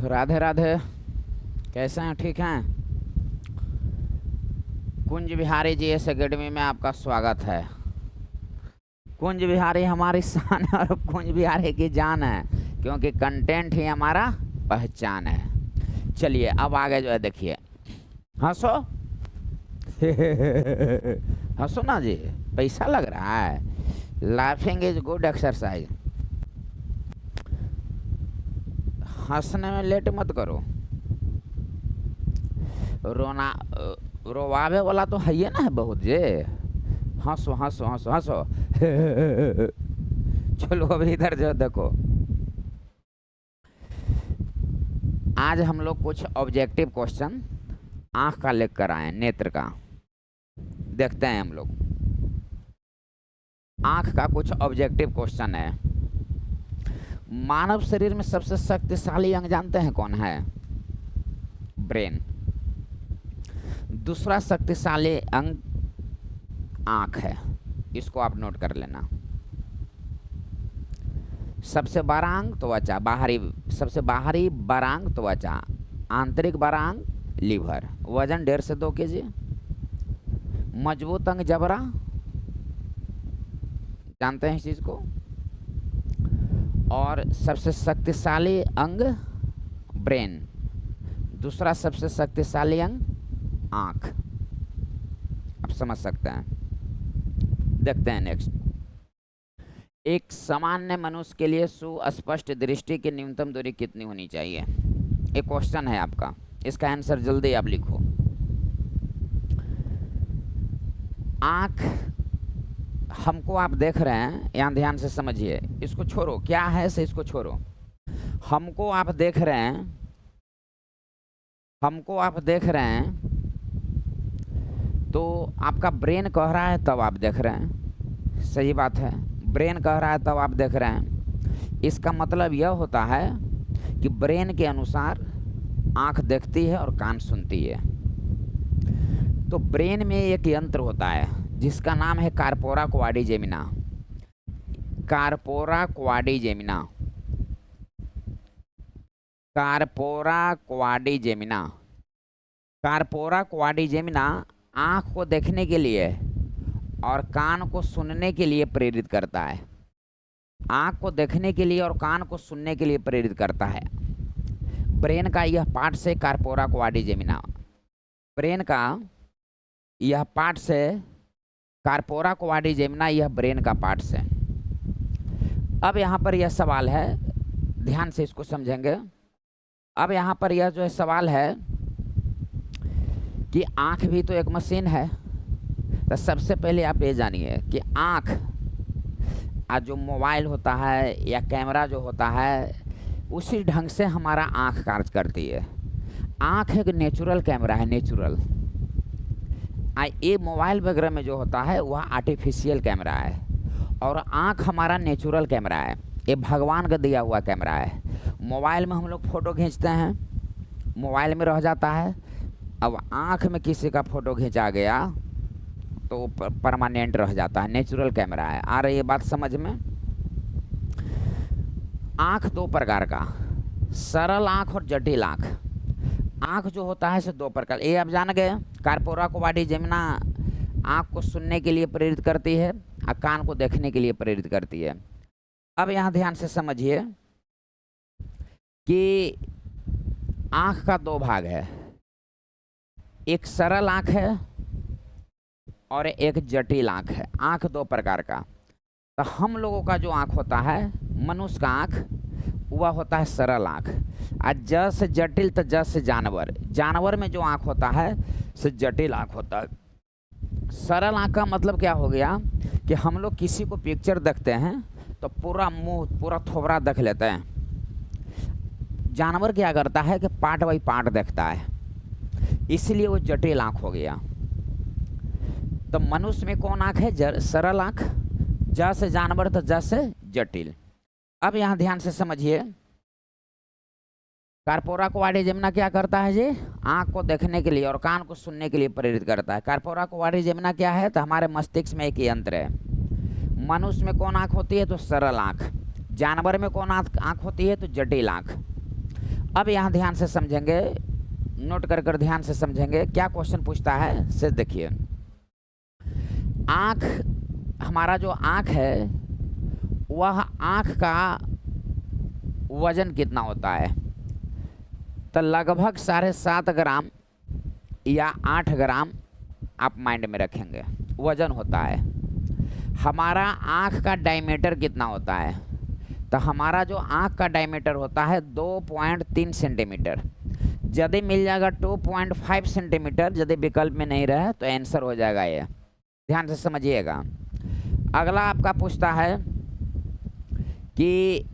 राधे राधे। कैसे हैं? ठीक हैं? Kunj Bihari G S academy में आपका स्वागत है। कुंज बिहारी हमारी शान है और कुंज बिहारी की जान है, क्योंकि कंटेंट ही हमारा पहचान है। चलिए अब आगे जो है देखिए, हंसो हंसो ना जी, पैसा लग रहा है। Laughing is good exercise. हंसने में लेट मत करो। रोना रोवावे वाला तो है ही ना, है बहुत जे। हंसो हंसो हंसो हंसो। चलो अभी इधर जो देखो, आज हम लोग कुछ ऑब्जेक्टिव क्वेश्चन आंख का लेकर आए, नेत्र का। देखते हैं हम लोग। आंख का कुछ ऑब्जेक्टिव क्वेश्चन है। मानव शरीर में सबसे शक्तिशाली अंग जानते हैं कौन है? ब्रेन। दूसरा शक्तिशाली अंग आंख है, इसको आप नोट कर लेना। सबसे बड़ा अंग त्वचा, बाहरी, सबसे बाहरी बड़ा अंग त्वचा, आंतरिक बड़ा अंग लीवर, वजन 1.5 से 2 kg। मजबूत अंग जबड़ा, जानते हैं इस चीज को। और सबसे शक्तिशाली अंग ब्रेन, दूसरा सबसे शक्तिशाली अंग आंख। आप समझ सकते हैं। देखते हैं नेक्स्ट। एक सामान्य मनुष्य के लिए सुस्पष्ट दृष्टि की न्यूनतम दूरी कितनी होनी चाहिए? एक क्वेश्चन है आपका, इसका आंसर जल्दी आप लिखो। आंख हमको आप देख रहे हैं, यहाँ ध्यान से समझिए, इसको छोड़ो क्या है से, इसको छोड़ो। हमको आप देख रहे हैं, हमको आप देख रहे हैं, तो आपका ब्रेन कह रहा है तब आप देख रहे हैं। सही बात है, ब्रेन कह रहा है तब आप देख रहे हैं। इसका मतलब यह होता है कि ब्रेन के अनुसार आंख देखती है और कान सुनती है। तो ब्रेन में एक यंत्र होता है जिसका नाम है corpora quadrigemina. Corpora quadrigemina, corpora quadrigemina. Corpora quadrigemina आँख को देखने के लिए और कान को सुनने के लिए प्रेरित करता है। आँख को देखने के लिए और कान को सुनने के लिए प्रेरित करता है। ब्रेन का यह पार्ट से कार्पोरा क्वाड्रिजेमिना, ब्रेन का यह पार्ट से कार्पोरा क्वाड्रिजेमिना, यह ब्रेन का पार्ट से। अब यहाँ पर यह सवाल है, ध्यान से इसको समझेंगे। अब यहाँ पर यह जो है सवाल है कि आँख भी तो एक मशीन है। तो सबसे पहले आप ये जानिए कि आँख जो मोबाइल होता है या कैमरा जो होता है, उसी ढंग से हमारा आँख कार्य करती है। आँख एक नेचुरल कैमरा है, नेचुरल। ये मोबाइल वगैरह में जो होता है वह आर्टिफिशियल कैमरा है, और आँख हमारा नेचुरल कैमरा है। ये भगवान का दिया हुआ कैमरा है। मोबाइल में हम लोग फ़ोटो खींचते हैं, मोबाइल में रह जाता है। अब आँख में किसी का फ़ोटो खींचा गया तो परमानेंट रह जाता है, नेचुरल कैमरा है। आ रही है बात समझ में? आँख दो प्रकार का, सरल आँख और जटिल आँख। आँख जो होता है से दो प्रकार, ये आप जान गए। कार्पोरा क्वाड्रिजेमिना आँख को सुनने के लिए प्रेरित करती है और कान को देखने के लिए प्रेरित करती है। अब यहाँ ध्यान से समझिए कि आँख का दो भाग है, एक सरल आँख है और एक जटिल आँख है। आँख दो प्रकार का। तो हम लोगों का जो आँख होता है, मनुष्य का आँख, वह होता है सरल आँख। और ज से जटिल, तो ज से जानवर, जानवर में जो आँख होता है से जटिल आँख होता है। सरल आँख का मतलब क्या हो गया कि हम लोग किसी को पिक्चर देखते हैं तो पूरा मुंह, पूरा थोबरा देख लेते हैं। जानवर क्या करता है कि पार्ट बाई पार्ट देखता है, इसलिए वो जटिल आँख हो गया। तो मनुष्य में कौन आँख है? सरल आँख। ज से जानवर, तो ज से जटिल। अब यहाँ ध्यान से समझिए, कार्पोरा क्वाड्रिजेमिना क्या करता है जी? आँख को देखने के लिए और कान को सुनने के लिए प्रेरित करता है। कार्पोरा क्वाड्रिजेमिना क्या है? तो हमारे मस्तिष्क में एक यंत्र है। मनुष्य में कौन आँख होती है? तो सरल आँख। जानवर में कौन आँख होती है? तो जटिल आँख। अब यहाँ ध्यान से समझेंगे, नोट कर ध्यान से समझेंगे क्या क्वेश्चन पूछता है से देखिए। आँख, हमारा जो आँख है वह आँख का वजन कितना होता है? तो लगभग 7.5 ग्राम या 8 ग्राम आप माइंड में रखेंगे वजन होता है। हमारा आँख का डायमीटर कितना होता है? तो हमारा जो आँख का डायमीटर होता है 2.3 सेंटीमीटर। यदि मिल जाएगा 2.5 सेंटीमीटर, यदि विकल्प में नहीं रहे तो आंसर हो जाएगा ये, ध्यान से समझिएगा। अगला आपका पूछता है कि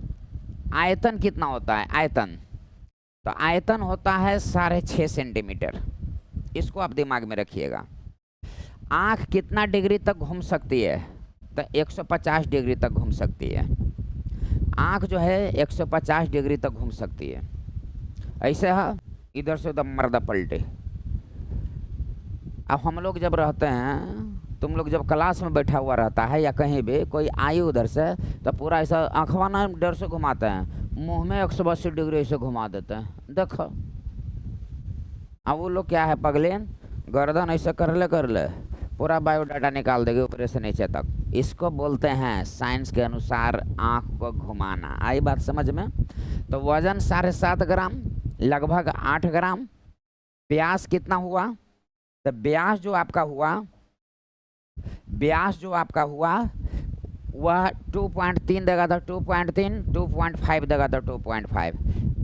आयतन कितना होता है? आयतन, तो आयतन होता है 6.5 सेंटीमीटर। इसको आप दिमाग में रखिएगा। आँख कितना डिग्री तक घूम सकती है? तो 150 डिग्री तक घूम सकती है। आँख जो है 150 डिग्री तक घूम सकती है। ऐसे है, इधर से उधर मर्दा पलटे। अब हम लोग जब रहते हैं, तुम लोग जब क्लास में बैठा हुआ रहता है या कहीं भी कोई आई उधर से, तो पूरा ऐसा आँखवा ना डर से घुमाते हैं, मुंह में 180 डिग्री ऐसे घुमा देते हैं, देखो। अब वो लोग क्या है पगलेन, गर्दन ऐसे कर ले पूरा बायोडाटा निकाल देंगे ऊपर से नीचे तक। इसको बोलते हैं साइंस के अनुसार आँख को घुमाना। आई बात समझ में? तो वजन 7.5 ग्राम, लगभग 8 ग्राम। व्यास कितना हुआ? तो व्यास जो आपका हुआ वह 2.3 देगा था, 2.3, 2.5 देगा था, 2.5।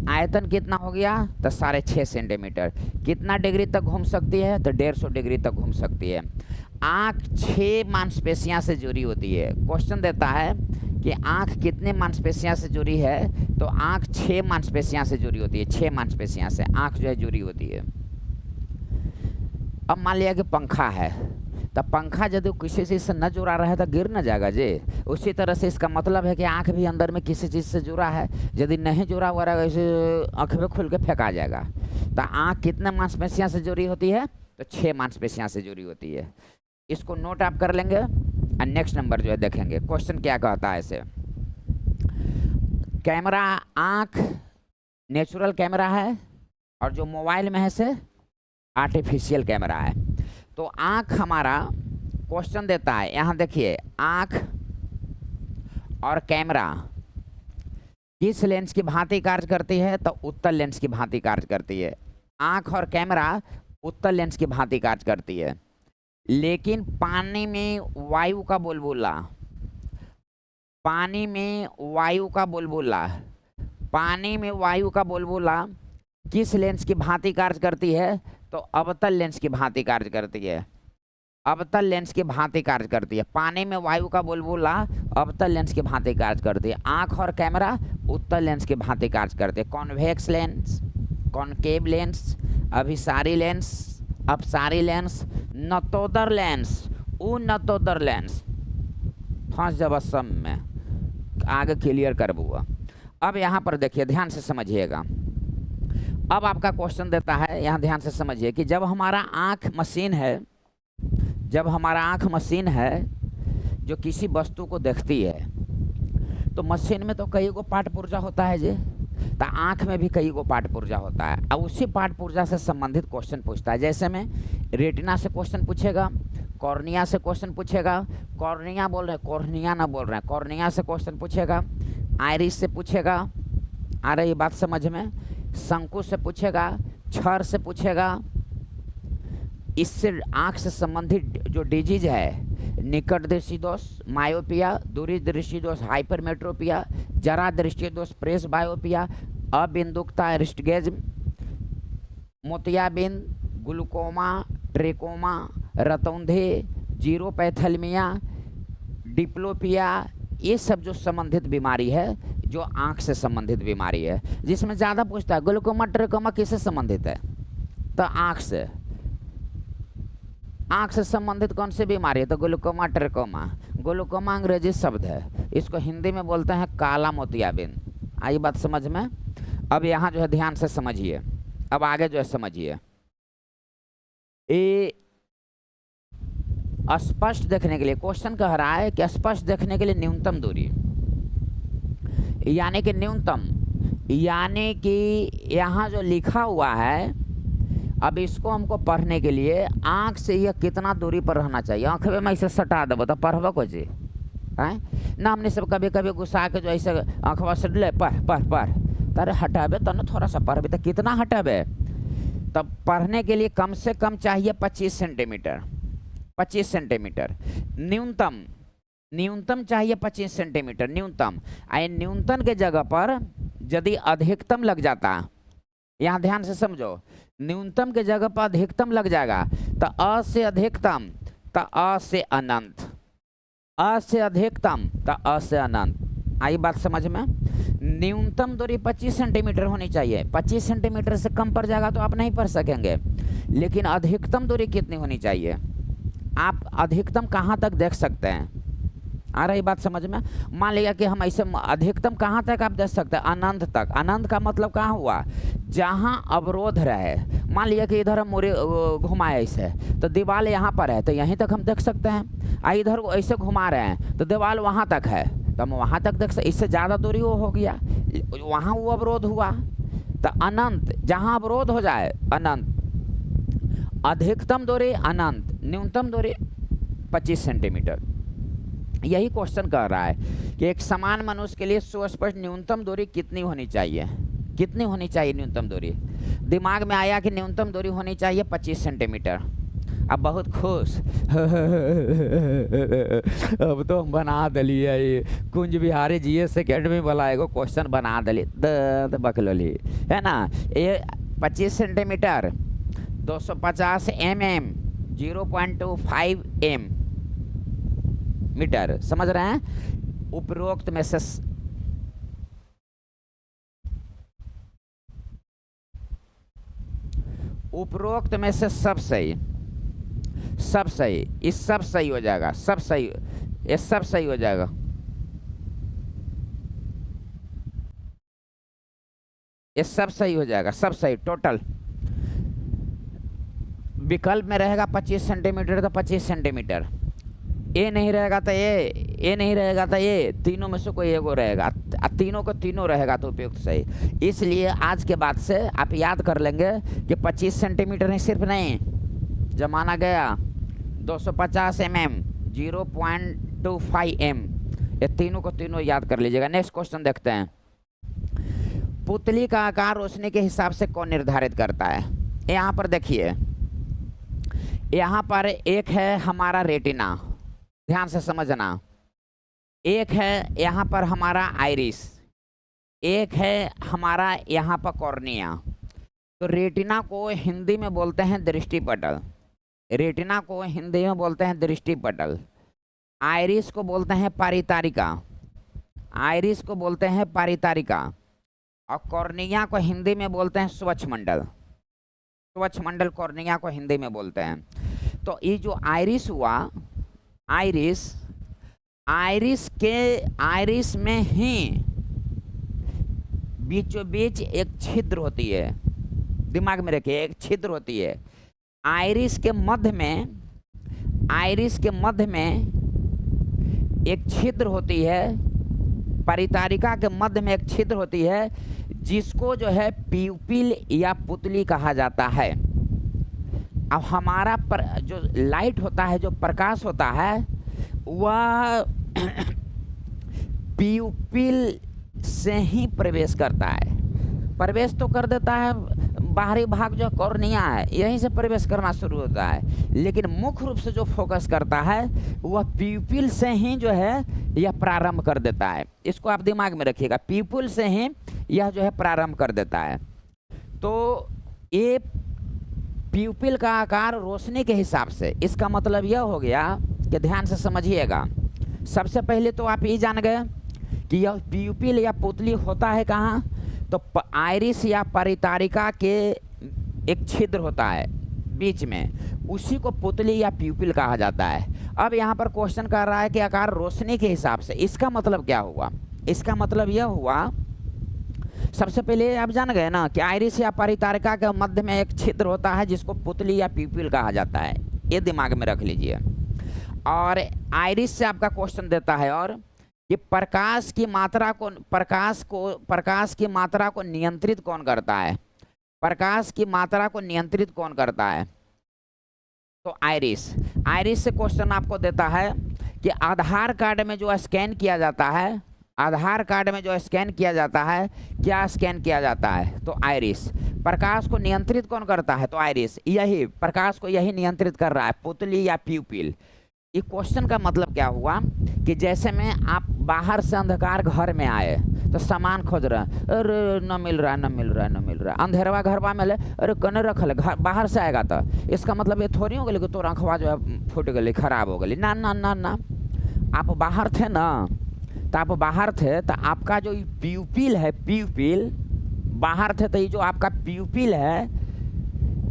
आयतन कितना हो गया? तो 6.5 सेंटीमीटर। कितना डिग्री तक घूम सकती है? तो 150 डिग्री तक घूम सकती है। आँख 6 मांसपेशियां से जुड़ी होती है। क्वेश्चन देता है कि आँख कितने मांसपेशियां से जुड़ी है? तो आँख 6 मांसपेशियां से जुड़ी होती है। 6 मांसपेशियां से आँख जो है जुड़ी होती है। अब मान लिया कि पंखा है, तो पंखा यदि किसी चीज़ से न जुड़ा रहे तो गिर न जाएगा जी। उसी तरह से इसका मतलब है कि आँख भी अंदर में किसी चीज़ से जुड़ा है। यदि नहीं जुड़ा हुआ रहेगा, इसे आँख में खुल के फेंका जाएगा। तो आँख कितने मांसपेशियां से जुड़ी होती है? तो 6 मांसपेशियां से जुड़ी होती है। इसको नोट आप कर लेंगे और नेक्स्ट नंबर जो है देखेंगे क्वेश्चन क्या कहता है इसे। कैमरा, आँख नेचुरल कैमरा है और जो मोबाइल में है से आर्टिफिशियल कैमरा है। तो आँख हमारा क्वेश्चन देता है, यहाँ देखिए, आँख और कैमरा किस लेंस की भांति कार्य करती है? तो उत्तल लेंस की भांति कार्य करती है। आँख और कैमरा उत्तल लेंस की भांति कार्य करती है। लेकिन पानी में वायु का बुलबुला, पानी में वायु का बुलबुला किस लेंस की भांति कार्य करती है? तो अवतल लेंस की भांति कार्य करती है। अवतल लेंस की भांति कार्य करती है। पानी में वायु का बुलबुला अवतल लेंस की भांति कार्य करती है। आँख और कैमरा उत्तल लेंस की भांति कार्य करते हैं। कॉन्वेक्स लेंस, कॉनकेव लेंस, अभिसारी लेंस, अपसारी लेंस, नतोदर लेंस, नतोदर लेंस। फंस जब सब में आगे क्लियर कर बुआ। अब यहाँ पर देखिए, ध्यान से समझिएगा। अब आपका क्वेश्चन देता है, यहाँ ध्यान से समझिए कि जब हमारा आँख मशीन है जो किसी वस्तु को देखती है, तो मशीन में तो कई गो पार्ट पुर्जा होता है जी। तो आँख में भी कई गो पार्ट पुर्जा होता है। अब उसी पार्ट पुर्जा से संबंधित क्वेश्चन पूछता है। जैसे में रेटिना से क्वेश्चन पूछेगा, कॉर्निया से क्वेश्चन पूछेगा, कॉर्निया बोल रहे हैं, कॉर्निया ना बोल रहे हैं, कॉर्निया से क्वेश्चन पूछेगा, आइरिस से पूछेगा, आ रही बात समझ में, शंकु से पूछेगा, छर से पूछेगा। इससे आँख से संबंधित जो डिजीज है, निकट दृष्टि दोष मायोपिया, दूरी दृष्टि दोष हाइपरमेट्रोपिया, जरा दृष्टि दोष प्रेस बायोपिया, अबिंदुकता रिस्टगेज्म, मोतियाबिंद, ग्लूकोमा, ट्रेकोमा, रतौंधे, जीरोपैथेलमिया, डिप्लोपिया, ये सब जो संबंधित बीमारी है, जो आँख से संबंधित बीमारी है, जिसमें ज़्यादा पूछता है ग्लूकोमा ट्रेकोमा किससे संबंधित है? तो आँख से संबंधित कौन सी बीमारी है? तो ग्लूकोमा ट्रेकोमा। ग्लूकोमा अंग्रेजी शब्द है, इसको हिंदी में बोलते हैं काला मोतियाबिंद। आई बात समझ में? अब यहाँ जो है ध्यान से समझिए, अब आगे जो है समझिए। ये स्पष्ट देखने के लिए क्वेश्चन कह रहा है कि स्पष्ट देखने के लिए न्यूनतम दूरी, यानी कि न्यूनतम यानी कि यहाँ जो लिखा हुआ है, अब इसको हमको पढ़ने के लिए आँख से यह कितना दूरी पर रहना चाहिए। आँख में मैं इसे सटा देबो तो पढ़ब को जी है ना। हमने सब कभी कभी गुस्सा के जो ऐसे आँखवा से ले पढ़ पढ़ पढ़, तारे हटाबे तो ना थोड़ा सा पढ़बे तो कितना हटाबे। तब पढ़ने के लिए कम से कम चाहिए 25 सेंटीमीटर। 25 सेंटीमीटर न्यूनतम, न्यूनतम चाहिए 25 सेंटीमीटर न्यूनतम। आए न्यूनतम के जगह पर यदि अधिकतम लग जाता, यहाँ ध्यान से समझो, न्यूनतम के जगह पर अधिकतम लग जाएगा तो अ से अधिकतम तो अ से अनंत, अ से अधिकतम तो अ से अनंत। आई बात समझ में। न्यूनतम दूरी 25 सेंटीमीटर होनी चाहिए। 25 सेंटीमीटर से कम पड़ जाएगा तो आप नहीं पढ़ सकेंगे। लेकिन अधिकतम दूरी कितनी होनी चाहिए, आप अधिकतम कहाँ तक देख सकते हैं। आ रही बात समझ में। मान लिया कि हम ऐसे अधिकतम कहाँ तक आप देख सकते हैं, अनंत तक। अनंत का मतलब कहाँ हुआ, जहाँ अवरोध रहे। मान लिया कि इधर हम मोरे घुमाए ऐसे तो दीवार यहाँ पर है तो यहीं तक हम देख सकते हैं। इधर ऐसे घुमा रहे हैं तो दीवार वहाँ तक है तो हम वहाँ तक देख सकते। इससे ज़्यादा दूरी वो हो गया, वहाँ वो अवरोध हुआ। तो अनंत, जहाँ अवरोध हो जाए अनंत। अधिकतम दूरी अनंत, न्यूनतम दूरी 25 सेंटीमीटर। यही क्वेश्चन कर रहा है कि एक समान मनुष्य के लिए सुस्पष्ट न्यूनतम दूरी कितनी होनी चाहिए, कितनी होनी चाहिए न्यूनतम दूरी। दिमाग में आया कि न्यूनतम दूरी होनी चाहिए 25 सेंटीमीटर। अब बहुत खुश अब तो हम बना दिलिए ये कुंज बिहारी जीएस एकेडमी वाला एगो क्वेश्चन बना दिली बकलोली है ना। ये 25 सेंटीमीटर 250 mm 0.25 m मीटर, समझ रहे हैं। उपरोक्त में से उपरोक्त में से सब सही, सब सही, इस सब सही हो जाएगा, सब सही, ये सब सही हो जाएगा। ये सब सही हो जाएगा, सब सही टोटल। विकल्प में रहेगा 25 सेंटीमीटर तो 25 सेंटीमीटर, ए नहीं रहेगा तो ए नहीं रहेगा तो ए, तीनों में से कोई एगो रहेगा। तीनों को तीनों रहेगा तो उपयुक्त सही। इसलिए आज के बाद से आप याद कर लेंगे कि 25 सेंटीमीटर ही सिर्फ नहीं, जमाना गया 250 mm 0.25 m, ये तीनों को तीनों याद कर लीजिएगा। नेक्स्ट क्वेश्चन देखते हैं। पुतली का आकार रोशनी के हिसाब से कौन निर्धारित करता है। यहाँ पर देखिए, यहाँ पर एक है हमारा रेटिना, ध्यान से समझना। एक है यहाँ पर हमारा आइरिस, एक है हमारा यहाँ पर कॉर्निया। तो रेटिना को हिंदी में बोलते हैं दृष्टिपटल, रेटिना को हिंदी में बोलते हैं दृष्टिपटल। आइरिस को बोलते हैं पारितारिका, आइरिस को बोलते हैं पारितारिका। और कॉर्निया को हिंदी में बोलते हैं स्वच्छमंडल, स्वच्छमंडल कॉर्निया को हिंदी में बोलते हैं। तो ये जो आइरिस हुआ, आइरिस, आइरिस के आइरिस में ही बीचों बीच एक छिद्र होती है, दिमाग में रखिए, एक छिद्र होती है। आइरिस के मध्य में, आइरिस के मध्य में एक छिद्र होती है, परितारिका के मध्य में एक छिद्र होती है, जिसको जो है प्यूपिल या पुतली कहा जाता है। अब हमारा जो लाइट होता है, जो प्रकाश होता है, वह प्यूपिल से ही प्रवेश करता है। प्रवेश तो कर देता है, बाहरी भाग जो कॉर्निया है यहीं से प्रवेश करना शुरू होता है, लेकिन मुख्य रूप से जो फोकस करता है वह प्यूपिल से ही जो है यह प्रारंभ कर देता है। इसको आप दिमाग में रखिएगा, प्यूपिल से ही यह जो है प्रारंभ कर देता है। तो ये प्यूपिल का आकार रोशनी के हिसाब से, इसका मतलब यह हो गया कि ध्यान से समझिएगा। सबसे पहले तो आप ये जान गए कि यह प्यूपिल या पुतली होता है कहाँ, तो आइरिस या परितारिका के एक छिद्र होता है बीच में, उसी को पुतली या प्यूपिल कहा जाता है। अब यहाँ पर क्वेश्चन कर रहा है कि आकार रोशनी के हिसाब से, इसका मतलब क्या हुआ। इसका मतलब यह हुआ, सबसे पहले आप जान गए ना कि आइरिस या परितारिका के मध्य में एक छिद्र होता है जिसको पुतली या प्यूपिल कहा जाता है, ये दिमाग में रख लीजिए। और आइरिस से आपका क्वेश्चन देता है, और कि प्रकाश की मात्रा को नियंत्रित कौन करता है? प्रकाश की मात्रा को नियंत्रित कौन करता है? तो आइरिस। आइरिस से क्वेश्चन आपको देता है कि आधार कार्ड में जो स्कैन किया जाता है, आधार कार्ड में जो स्कैन किया जाता है, क्या स्कैन किया जाता है? तो आइरिस। प्रकाश को नियंत्रित कौन करता है? तो आइरिस। यही प्रकाश को यही नियंत्रित कर रहा है, पुतली या प्यूपिल। ये क्वेश्चन का मतलब क्या हुआ कि जैसे में आप बाहर से अंधकार घर में आए तो सामान खोज रहे हैं, अरे न मिल रहा है, न मिल रहा है, न मिल रहा है, अंधेरवा घरवा में ले, अरे कने रखल घर बाहर से आएगा तो इसका मतलब ये थोड़ी हो गई कि तोर आँखवा जो है फूट गई, खराब हो गई। ना ना ना ना, आप बाहर थे ना, तो आप बाहर थे तो आपका जो प्यूपिल है, प्यूपिल बाहर थे तो ये जो आपका प्यूपिल है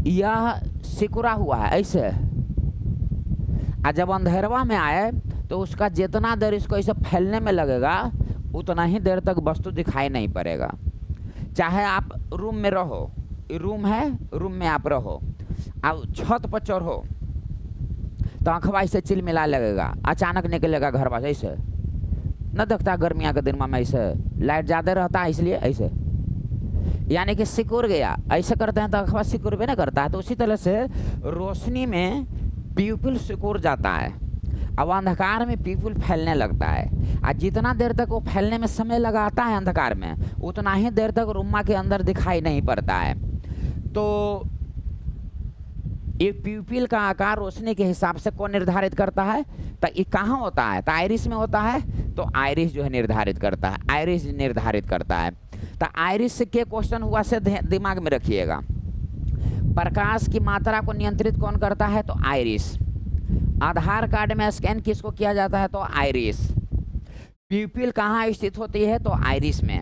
यह सिकुड़ा हुआ है ऐसे, और जब अंधेरवा में आए तो उसका जितना देर इसको ऐसे फैलने में लगेगा उतना ही देर तक वस्तु दिखाई नहीं पड़ेगा। चाहे आप रूम में रहो, रूम है, रूम में आप रहो, अब छत पर चढ़ो तो आँखवा ऐसे चिलमिला लगेगा, अचानक निकलेगा घर पास ऐसे, न देखता गर्मियाँ के दिन में ऐसे लाइट ज़्यादा रहता है इसलिए ऐसे, यानी कि सिकुड़ गया। ऐसे करते हैं तो आँखवा सिकुड़ भी नहीं करता है। तो उसी तरह से रोशनी में प्यूपिल सिकुड़ जाता है, अब अंधकार में प्यूपिल फैलने लगता है, और जितना देर तक वो फैलने में समय लगाता है अंधकार में उतना ही देर तक रूम के अंदर दिखाई नहीं पड़ता है। तो ये प्यूपिल का आकार रोशनी के हिसाब से कौन निर्धारित करता है? तो ये कहाँ होता है? तो आइरिस में होता है। तो आइरिस जो है निर्धारित करता है, आइरिस निर्धारित करता है। तो आइरिस से क्या क्वेश्चन हुआ से दिमाग में रखिएगा। प्रकाश की मात्रा को नियंत्रित कौन करता है? तो आइरिस। आधार कार्ड में स्कैन किसको किया जाता है? तो आइरिस। प्यूपिल कहाँ स्थित होती है? तो आइरिस में।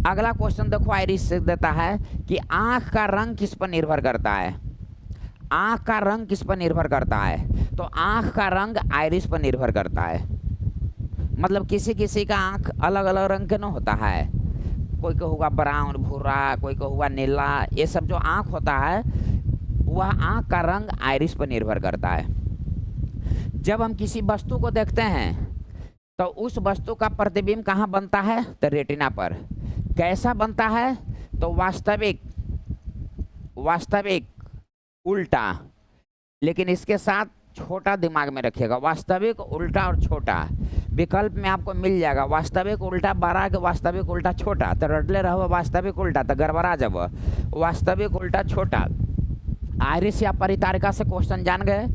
अगला क्वेश्चन देखो आइरिस से देता है कि आँख का रंग किस पर निर्भर करता है? आँख का रंग किस पर निर्भर करता है? तो आँख का रंग आइरिस पर निर्भर करता है। मतलब किसी किसी का आँख अलग अलग रंग के न होता है, कोई को हुआ ब्राउन भूरा, कोई को हुआ नीला, ये सब जो आँख होता है वह आँख का रंग आइरिस पर निर्भर करता है। जब हम किसी वस्तु को देखते हैं तो उस वस्तु का प्रतिबिंब कहाँ बनता है? तो रेटिना पर। कैसा बनता है? तो वास्तविक, वास्तविक उल्टा, लेकिन इसके साथ छोटा दिमाग में रखिएगा, वास्तविक उल्टा और छोटा विकल्प में आपको मिल जाएगा। वास्तविक उल्टा बड़ा के वास्तविक उल्टा छोटा, तो रटले रहो वास्तविक उल्टा तो गड़बड़ा जब, वास्तविक उल्टा छोटा। आइरिस या परितारिका से क्वेश्चन जान गए।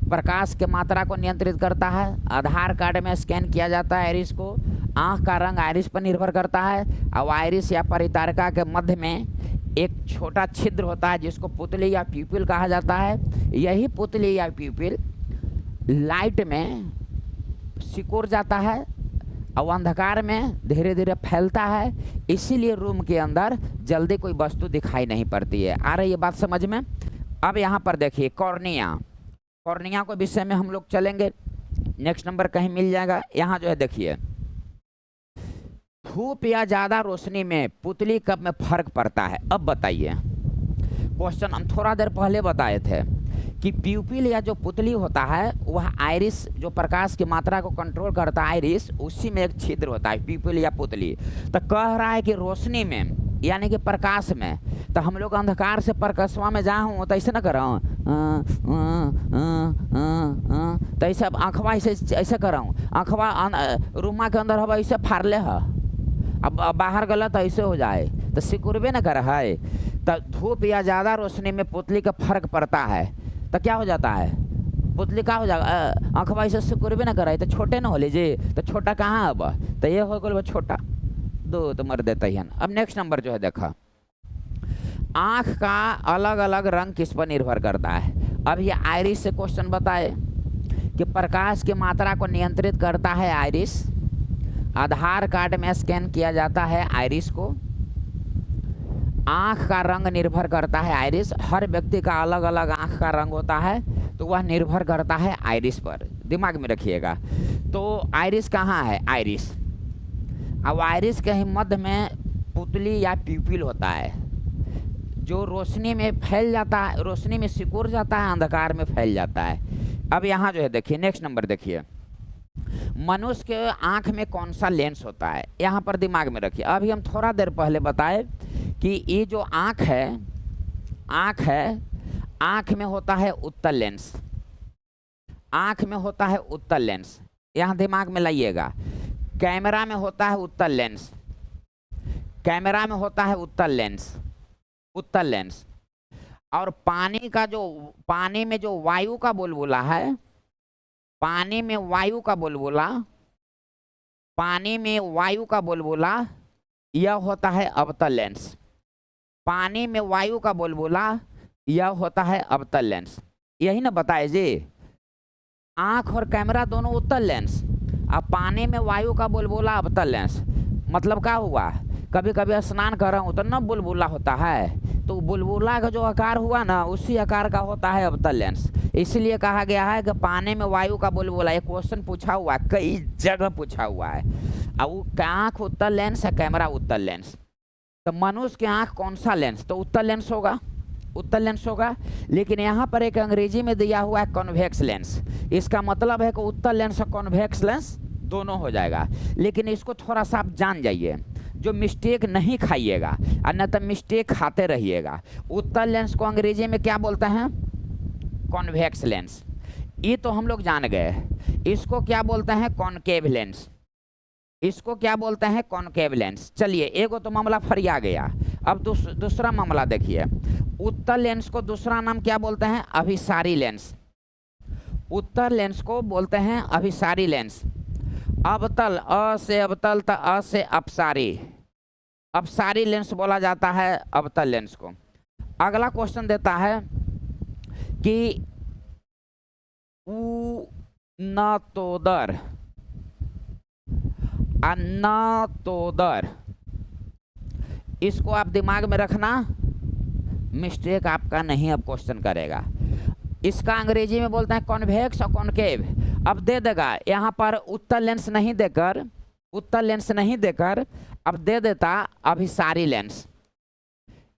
प्रकाश के मात्रा को नियंत्रित करता है, आधार कार्ड में स्कैन किया जाता है आइरिस को, आँख का रंग आइरिस पर निर्भर करता है, और आइरिस या परितारिका के मध्य में एक छोटा छिद्र होता है जिसको पुतली या प्यूपिल कहा जाता है। यही पुतली या प्यूपिल लाइट में सिकुड़ जाता है और अंधकार में धीरे धीरे फैलता है, इसीलिए रूम के अंदर जल्दी कोई वस्तु दिखाई नहीं पड़ती है। आ रही है बात समझ में? अब यहाँ पर देखिए कॉर्निया, कॉर्निया को विषय में हम लोग चलेंगे, नेक्स्ट नंबर कहीं मिल जाएगा। यहाँ जो है देखिए, धूप या ज़्यादा रोशनी में पुतली कब में फर्क पड़ता है? अब बताइए। क्वेश्चन हम थोड़ा देर पहले बताए थे कि प्यूपिल या जो पुतली होता है वह आइरिस, जो प्रकाश की मात्रा को कंट्रोल करता है आइरिस, उसी में एक छिद्र होता है प्यूपिल या पुतली। तो कह रहा है कि रोशनी में यानी कि प्रकाश में, तो हम लोग अंधकार से प्रकाशवा में जा हूँ तो ऐसे ना कर रहा हूँ, तो ऐसे आँखवा ऐसे कर रहा हूँ, आँखवा रूमा के अंदर हवा ऐसे फाड़ले है, अब बाहर गलत ऐसे हो जाए तो सिकुड़बे न कर है। तो धूप या ज़्यादा रोशनी में पुतली का फर्क पड़ता है तो क्या हो जाता है? पुतली का हो जाएगा, आँखवा ऐसे सिकुड़बे न कर है तो छोटे न हो लीजिए, तो छोटा कहाँ अब? तो ये हो गया छोटा, दो तो मर देता ही है। अब नेक्स्ट नंबर जो है देखा, आँख का अलग अलग रंग किस पर निर्भर करता है? अब ये आइरिस से क्वेश्चन बताए कि प्रकाश की मात्रा को नियंत्रित करता है आइरिस, आधार कार्ड में स्कैन किया जाता है आइरिस को, आँख का रंग निर्भर करता है आइरिस, हर व्यक्ति का अलग अलग आँख का रंग होता है तो वह निर्भर करता है आइरिस पर, दिमाग में रखिएगा। तो आइरिस कहाँ है? आइरिस। अब आइरिस के ही मध्य में पुतली या प्यूपिल होता है जो रोशनी में फैल जाता है, रोशनी में सिकुड़ जाता है, अंधकार में फैल जाता है। अब यहाँ जो है देखिए नेक्स्ट नंबर देखिए, मनुष्य के आँख में कौन सा लेंस होता है, यहाँ पर दिमाग में रखिए। अभी हम थोड़ा देर पहले बताए कि ये जो आँख है, आँख में होता है उत्तल लेंस, आँख में होता है उत्तल लेंस, यहाँ दिमाग में लाइएगा। कैमरा में होता है उत्तल लेंस, कैमरा में होता है उत्तल लेंस, उत्तल लेंस। और पानी में जो वायु का बुलबुला है, पानी में वायु का बुलबुला, पानी में वायु का बुलबुला, यह होता है अवतल लेंस। पानी में वायु का बुलबुला यह होता है अवतल लेंस। यही ना बताए जी, आँख और कैमरा दोनों उत्तल लेंस, अब पानी में वायु का बुलबुला अवतल लेंस। मतलब क्या हुआ, कभी कभी स्नान कर रहा हूँ तो ना बुलबुला होता है, तो बुलबुला का जो आकार हुआ ना उसी आकार का होता है अवतल लेंस। इसलिए कहा गया है कि पानी में वायु का बुलबुला, एक क्वेश्चन पूछा हुआ है, कई जगह पूछा हुआ है। अब आँख उत्तल लेंस है, कैमरा उत्तल लेंस, तो मनुष्य की आँख कौन सा लेंस, तो उत्तल लेंस होगा, उत्तल लेंस होगा। लेकिन यहाँ पर एक अंग्रेजी में दिया हुआ है कॉन्वेक्स लेंस, इसका मतलब है कि उत्तल लेंस और कॉन्वेक्स लेंस दोनों हो जाएगा। लेकिन इसको थोड़ा सा आप जान जाइए, जो मिस्टेक नहीं खाइएगा और न तो मिस्टेक खाते रहिएगा। उत्तल लेंस को अंग्रेजी में क्या बोलते हैं, कॉन्वेक्स लेंस, ये तो हम लोग जान गए। इसको क्या बोलते हैं, कॉनकेव लेंस, इसको क्या बोलते हैं, कॉनकेव लेंस। चलिए एगो तो मामला फरिया गया, अब दूसरा मामला देखिए। उत्तल लेंस को दूसरा नाम क्या बोलते हैं, अभिसारी लेंस। उत्तल लेंस को बोलते हैं अभिसारी लेंस। अवतल, अ से अवतल, त अ से अपसारी, अपसारी लेंस बोला जाता है अवतल लेंस को। अगला क्वेश्चन देता है कि उन्नतोदर, अन्नतोदर, इसको आप दिमाग में रखना, मिस्टेक आपका नहीं अब क्वेश्चन करेगा। इसका अंग्रेजी में बोलते हैं कॉन्वेक्स और कॉनकेव। अब दे देगा यहाँ पर उत्तल लेंस नहीं देकर, उत्तल लेंस नहीं देकर अब दे देता अभिसारी लेंस।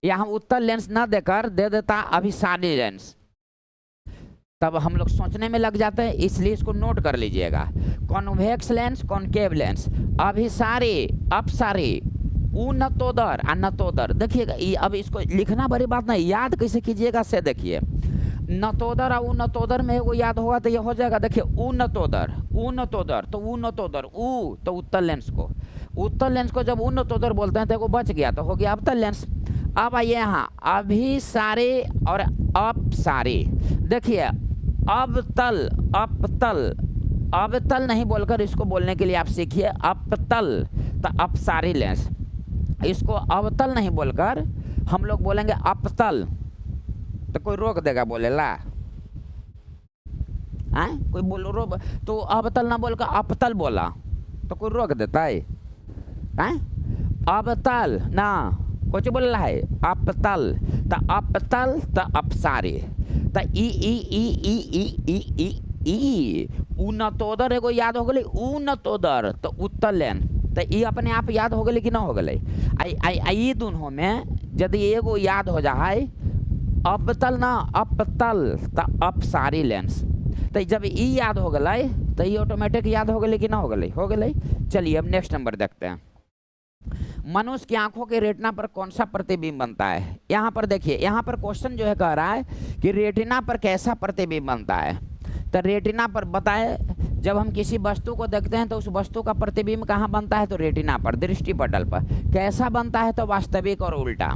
यहाँ उत्तल लेंस न देकर दे देता अभिसारी लेंस, तब हम लोग सोचने में लग जाते हैं, इसलिए इसको नोट कर लीजिएगा। कॉन्वेक्स लेंस, कॉनकेव लेंस, अभिसारी, अपसारी, उन्नतोदर, अन्नतोदर। देखिएगा अब इसको लिखना बड़ी बात नहीं, याद कैसे कीजिएगा से देखिए। नतोदर और उन्नतोदर में वो याद होगा तो ये हो जाएगा। देखिए उन्नतोदर, उन्नतोदर, तो उन्नतोदर, उ तो उत्तल लेंस को, उत्तल लेंस को जब उन्नतोदर बोलते हैं तो वो बच गया, तो हो गया अवतल लेंस। अब आइए यहाँ अभिसारी और अपसारी। देखिए अवतल, अपतल, अवतल नहीं बोलकर इसको बोलने के लिए आप सीखिए अपतल, तो अपसारी लेंस। इसको अवतल नहीं बोलकर हम लोग बोलेंगे अपतल, तो कोई रोक देगा बोलेला, कोई बोलो रो, तो अवतल ना बोलकर अपतल बोला तो कोई रोक देता है? अवतल ना कुछ बोल रहा है, अपतल, तो अपतल तो अपसारी, तो ई ई ई ई ई ई ई ई उन्नतोदर एगो याद हो गई, उन्नतोदर तो उत्तल लेंस, तो ये अपने आप याद हो गई कि ना हो गई। आई दोनों में यदि एगो याद हो जाए, अपतल ना अपतल तो अपसारी लेंस, तो जब ई याद हो गई तो ये ऑटोमेटिक याद हो गई कि ना हो गई, हो गई। चलिए अब नेक्स्ट नंबर देखते हैं। मनुष्य की आंखों के रेटिना पर कौन सा प्रतिबिंब बनता है। यहाँ पर देखिए, यहाँ पर क्वेश्चन जो है कह रहा है कि रेटिना पर कैसा प्रतिबिंब बनता है। तो रेटिना पर बताए, जब हम किसी वस्तु को देखते हैं तो उस वस्तु का प्रतिबिंब कहाँ बनता है, तो रेटिना पर, दृष्टि पटल पर। कैसा बनता है, तो वास्तविक और उल्टा।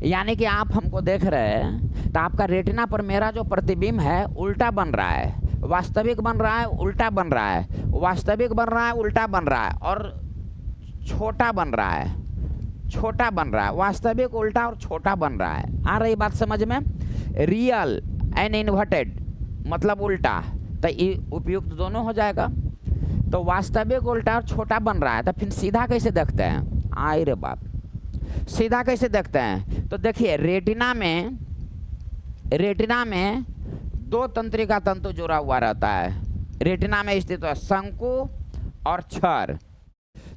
यानी कि आप हमको देख रहे हैं तो आपका रेटिना पर मेरा जो प्रतिबिंब है उल्टा बन रहा है, वास्तविक बन रहा है, उल्टा बन रहा है, वास्तविक बन रहा है, उल्टा बन रहा है, और छोटा बन रहा है, छोटा बन रहा है, वास्तविक उल्टा और छोटा बन रहा है। आ रही बात समझ में। रियल एंड इन्वर्टेड मतलब उल्टा, तो ये उपयुक्त दोनों हो जाएगा। तो वास्तविक उल्टा और छोटा बन रहा है, तो फिर सीधा कैसे देखते हैं, आए रे बाप, सीधा कैसे देखते हैं। तो देखिए रेटिना में दो तंत्रिका तंतु जुड़ा हुआ रहता है। रेटिना में स्थित है शंकु और छर।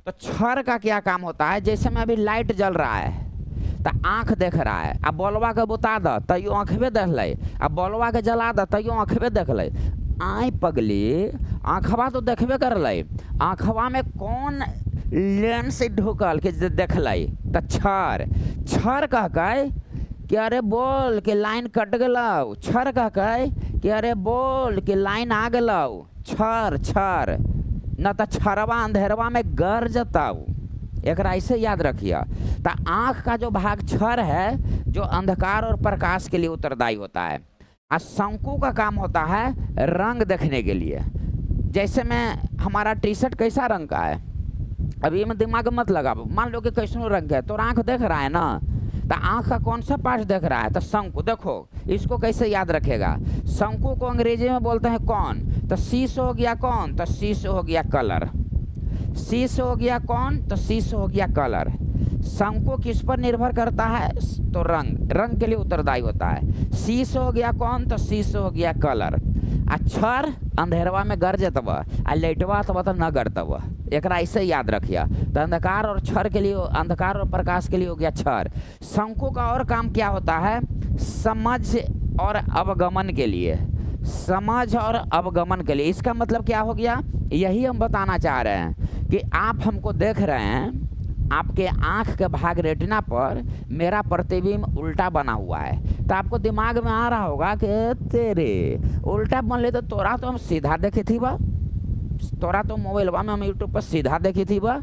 तो छर का क्या काम होता है, जैसे में अभी लाइट जल रहा है तो आँख देख रहा है, अब बॉलवा के बुता द तैयो आँखबे देख ले, अब बॉलवा के जला द तैयो आँखबे देख ले। आई पगली, आँखवा तो देखबे कर लै, आँखवा में कौन लेंस ढुकल के देख लै, तो छर छर कह के कि अरे बोल के लाइन कट गलौ, छर कह के कि अरे बोल के लाइन आ गलौ, छर छर, न तो छरवा अंधेरवा में गर जताऊ। एक ऐसे याद रखिए। तो आँख का जो भाग छर है जो अंधकार और प्रकाश के लिए उत्तरदायी होता है, और शंकु का काम होता है रंग देखने के लिए। जैसे मैं हमारा टी शर्ट कैसा रंग का है, अभी में दिमाग मत लगाओ, मान लो कि कैसनो रंग है, तो आँख देख रहा है ना, तो आँख का कौन सा पार्ट देख रहा है, तो शंकु। देखो इसको कैसे याद रखेगा, शंकु को अंग्रेजी में बोलते हैं कौन, तो सी से हो गया कौन, तो सी से हो गया कलर, सी से हो गया कौन, तो सी से हो गया कलर। शंकु किस पर निर्भर करता है, तो रंग, रंग के लिए उत्तरदायी होता है। सी से हो गया कौन, तो सी से हो गया कलर। अक्षर अंधेरवा में गर जतब, आ लेटवा तब तो न गरतब। एक ऐसे याद रखिए। तो अंधकार और छर के लिए, अंधकार और प्रकाश के लिए हो गया छर। शंकु का और काम क्या होता है, समझ और अवगमन के लिए, समझ और अवगमन के लिए। इसका मतलब क्या हो गया, यही हम बताना चाह रहे हैं कि आप हमको देख रहे हैं, आपके आँख के भाग रेटिना पर मेरा प्रतिबिंब उल्टा बना हुआ है, तो आपको दिमाग में आ रहा होगा कि तेरे उल्टा बन ले, तो तोरा तो हम सीधा देखे थी बा, तोरा तो मोबाइलवा में हम यूट्यूब पर सीधा देखी थी बा।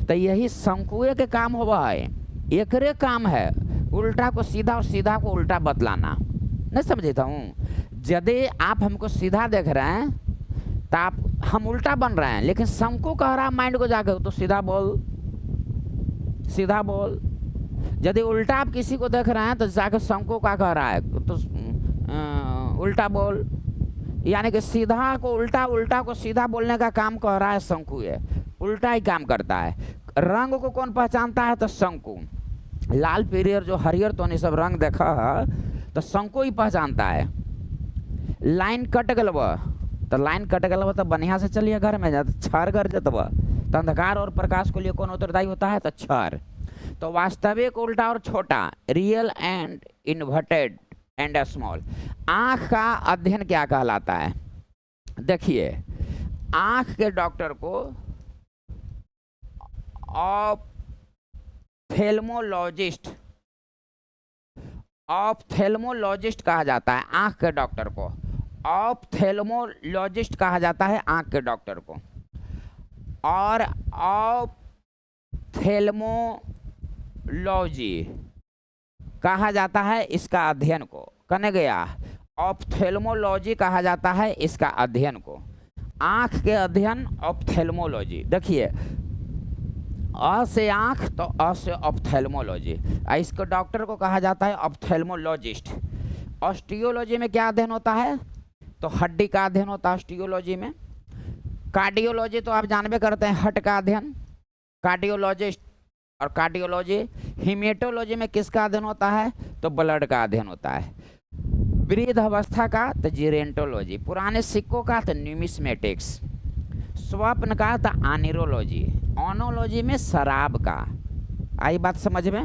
तो यही शंकुए के काम होगा है, एकरे काम है उल्टा को सीधा और सीधा को उल्टा बतलाना। नहीं समझता हूँ, यदि आप हमको सीधा देख रहे हैं तो आप हम उल्टा बन रहे हैं, लेकिन शंकु कह रहा माइंड को जाकर तो सीधा बोल, सीधा बोल। यदि उल्टा आप किसी को देख रहे हैं तो जाकर शंकु का कह रहा है तो उल्टा बोल, यानी कि सीधा को उल्टा, उल्टा को सीधा बोलने का काम कह रहा है शंकु, है उल्टा ही काम करता है। रंग को कौन पहचानता है, तो शंकु। लाल पीरियर जो हरियर तो नहीं सब रंग देखा है, तो शंकु ही पहचानता है। लाइन कट गल, तो लाइन कट गल तो बढ़िया से चलिए घर में जा, छर कर जतब। तो अंधकार और प्रकाश के लिए कौन उत्तरदायी होता है, तो छर। तो वास्तविक, उल्टा और छोटा, real and inverted and small. आँख का अध्ययन क्या कहलाता है, देखिए आँख के डॉक्टर को ऑप्थेल्मोलॉजिस्ट, ऑप्थेल्मोलॉजिस्ट कहा जाता है। आँख के डॉक्टर को ऑप्थेल्मोलॉजिस्ट कहा जाता है, आँख के डॉक्टर को। और ऑप्थेल्मोलॉजी कहा जाता है इसका अध्ययन को, कहने गया ऑप्थेल्मोलॉजी कहा जाता है इसका अध्ययन को। आँख के अध्ययन ऑप्थेल्मोलॉजी। देखिए अ से आँख, तो अ से ऑप्थेल्मोलॉजी, इसको डॉक्टर को कहा जाता है ऑप्थेल्मोलॉजिस्ट। ऑस्टियोलॉजी में क्या अध्ययन होता है, तो हड्डी का अध्ययन होता है ऑस्टियोलॉजी में। कार्डियोलॉजी तो आप जानबे करते हैं, हार्ट का अध्ययन, कार्डियोलॉजिस्ट और कार्डियोलॉजी। हीमेटोलॉजी में किसका अध्ययन होता है, तो ब्लड का अध्ययन होता है। वृद्ध अवस्था का, तो जीरेंटोलॉजी। पुराने सिक्कों का, तो न्यूमिस्मेटिक्स। स्वप्न का, तो आनिरोलॉजी। ओनोलॉजी में शराब का। आई बात समझ में,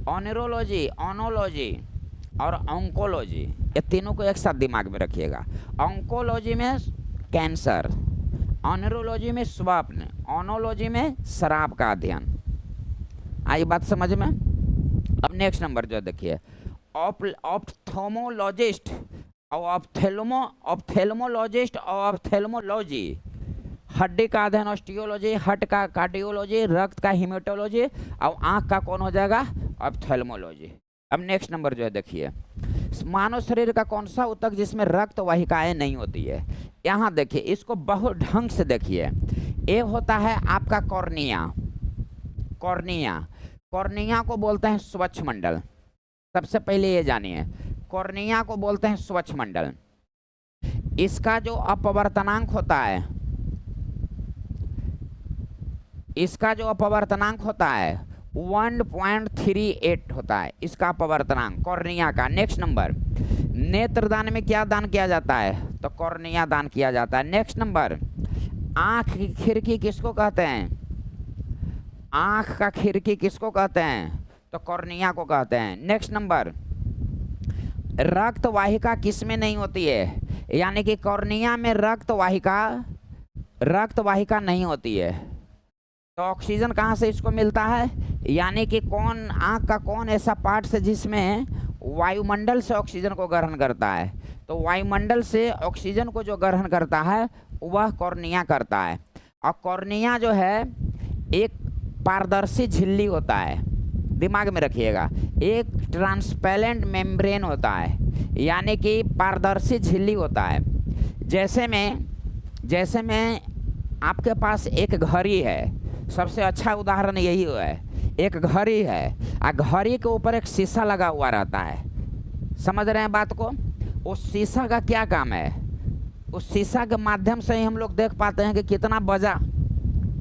ऑनरोलॉजी, ओनोलॉजी और ऑन्कोलॉजी, ये तीनों को एक साथ दिमाग में रखिएगा। ऑन्कोलॉजी में कैंसर, ऑनरोलॉजी में स्वप्न, ओनोलॉजी में शराब का अध्ययन। आई बात समझ में। अब नेक्स्ट नंबर जो देखिए, ऑप्थेल्मोलॉजिस्ट और ऑप्थेल्मोलॉजिस्ट और ऑप्थेल्मोलॉजी। हड्डी का अध्ययन ऑस्टियोलॉजी, हार्ट का कार्डियोलॉजी, रक्त का हीमेटोलॉजी, और आँख का कौन हो जाएगा, ऑप्थेल्मोलॉजी। अब नेक्स्ट नंबर जो है देखिए, मानव शरीर का कौन सा ऊतक जिसमें रक्त वाहिकाएं नहीं होती है। यहाँ देखिए, इसको बहुत ढंग से देखिए। ये होता है आपका कॉर्निया। कॉर्निया, कॉर्निया को बोलते हैं स्वच्छ मंडल। सबसे पहले ये जानिए, कॉर्निया को बोलते हैं स्वच्छ मंडल। इसका जो अपवर्तनांक होता है, इसका जो अपवर्तनांक होता है 1.38 होता है इसका अपवर्तनांक कॉर्निया का। नेक्स्ट नंबर, नेत्रदान में क्या दान किया जाता है, तो कॉर्निया दान किया जाता है। नेक्स्ट नंबर, आँख की खिड़की किसको कहते हैं, आँख का खिड़की किसको कहते हैं, तो कॉर्निया को कहते हैं। नेक्स्ट नंबर, रक्त वाहिका किस में नहीं होती है, यानी कि कॉर्निया में रक्त वाहिका नहीं होती है। तो ऑक्सीजन कहाँ से इसको मिलता है, यानी कि कौन आँख का कौन ऐसा पार्ट है जिसमें वायुमंडल से ऑक्सीजन को ग्रहण करता है। तो वायुमंडल से ऑक्सीजन को जो ग्रहण करता है वह कॉर्निया करता है। और कॉर्निया जो है एक पारदर्शी झिल्ली होता है, दिमाग में रखिएगा, एक ट्रांसपेरेंट मेम्ब्रेन होता है, यानी कि पारदर्शी झिल्ली होता है। जैसे में आपके पास एक घड़ी है, सबसे अच्छा उदाहरण यही है, एक घड़ी है और घड़ी के ऊपर एक शीशा लगा हुआ रहता है, समझ रहे हैं बात को। उस शीशा का क्या काम है, उस शीशा के माध्यम से ही हम लोग देख पाते हैं कि कितना बजा,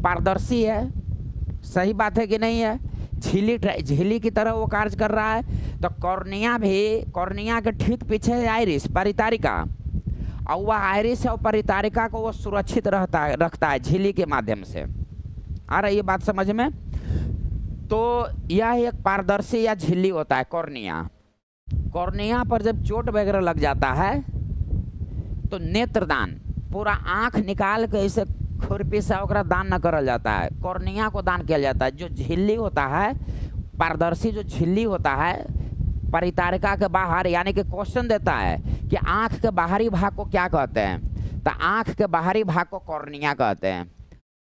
पारदर्शी है, सही बात है कि नहीं है। झिल्ली की तरह वो कार्य कर रहा है। तो कॉर्निया भी, कॉर्निया के ठीक पीछे है आइरिस, परितारिका, और वह आइरिस और परितारिका को वो सुरक्षित रखता है झिल्ली के माध्यम से। आ रही है बात समझ में। तो यह एक पारदर्शी या झिल्ली होता है कॉर्निया। कॉर्निया पर जब चोट वगैरह लग जाता है तो नेत्रदान, पूरा आँख निकाल के इसे खुरपी से ओकरा दान न करल जाता है, कॉर्निया को दान किया जाता है। जो झिल्ली होता है, पारदर्शी जो झिल्ली होता है परितारिका के बाहर, यानी कि क्वेश्चन देता है कि आँख के बाहरी भाग को क्या कहते हैं, तो आँख के बाहरी भाग को कॉर्निया कहते हैं।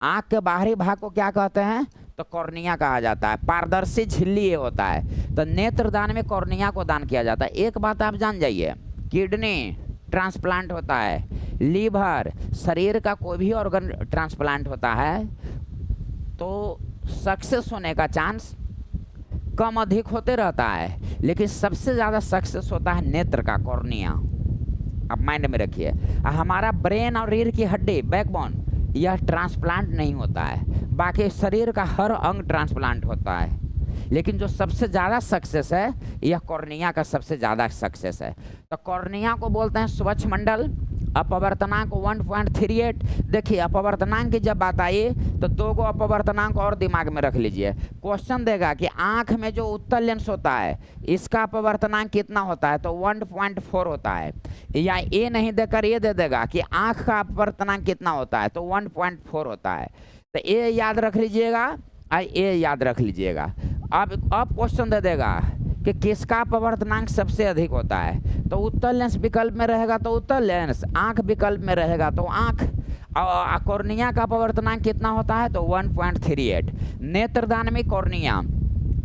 आँख के बाहरी भाग को क्या कहते हैं, तो कॉर्निया कहा जाता है। पारदर्शी झिल्ली ये होता है। तो नेत्रदान में कॉर्निया को दान किया जाता है। एक बात आप जान जाइए, किडनी ट्रांसप्लांट होता है, लीवर, शरीर का कोई भी ऑर्गन ट्रांसप्लांट होता है तो सक्सेस होने का चांस कम अधिक होते रहता है, लेकिन सबसे ज़्यादा सक्सेस होता है नेत्र का, कॉर्निया। आप माइंड में रखिए। हमारा ब्रेन और रीढ़ की हड्डी, बैकबोन, यह ट्रांसप्लांट नहीं होता है, बाकी शरीर का हर अंग ट्रांसप्लांट होता है, लेकिन जो सबसे ज़्यादा सक्सेस है यह कॉर्निया का सबसे ज़्यादा सक्सेस है। तो कॉर्निया को बोलते हैं स्वच्छ मंडल। अपवर्तनांक 1.38। देखिए अपवर्तनांक की जब बात आई तो दो गो अपवर्तनांक और दिमाग में रख लीजिए। क्वेश्चन देगा कि आंख में जो उत्तल लेंस होता है इसका अपवर्तनांक कितना होता है, तो 1.4 होता है। या ए नहीं देकर ये दे देगा कि आंख का अपवर्तनांक कितना होता है, तो 1.4 होता है। तो ए याद रख लीजिएगा और ए याद रख लीजिएगा। अब क्वेश्चन दे देगा कि किसका अपवर्तनांक सबसे अधिक होता है, तो उत्तल लेंस विकल्प में रहेगा तो उत्तल लेंस, आंख विकल्प में रहेगा तो आंख। और कॉर्निया का अपवर्तनांक कितना होता है, तो 1.38। नेत्रदान में कॉर्निया,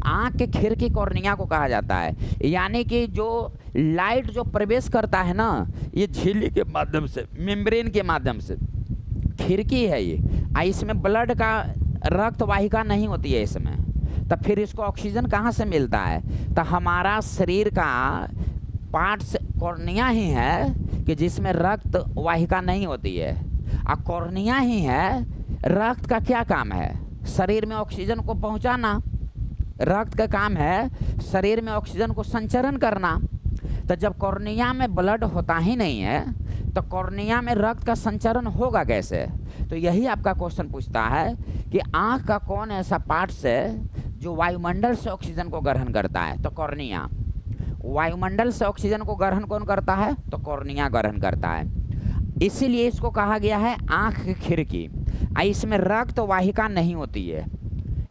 आंख के खिड़की कॉर्निया को कहा जाता है, यानी कि जो लाइट जो प्रवेश करता है ना, ये झिल्ली के माध्यम से, मेम्ब्रेन के माध्यम से, खिड़की है ये। इसमें ब्लड का रक्त वाहिका नहीं होती है इसमें, तो फिर इसको ऑक्सीजन कहाँ से मिलता है, तो हमारा शरीर का पार्ट्स कॉर्निया ही है कि जिसमें रक्त वाहिका नहीं होती है। और कॉर्निया ही है, रक्त का क्या काम है, शरीर में ऑक्सीजन को पहुंचाना। रक्त का काम है शरीर में ऑक्सीजन को संचरण करना। तो जब कॉर्निया में ब्लड होता ही नहीं है तो कॉर्निया में रक्त का संचरण होगा कैसे। तो यही आपका क्वेश्चन पूछता है कि आँख का कौन ऐसा पार्ट्स है जो वायुमंडल से ऑक्सीजन को ग्रहण करता है, तो कॉर्निया। वायुमंडल से ऑक्सीजन को ग्रहण कौन करता है, तो कॉर्निया ग्रहण करता है। इसीलिए इसको कहा गया है आँख की खिड़की। इसमें रक्त वाहिका नहीं होती है,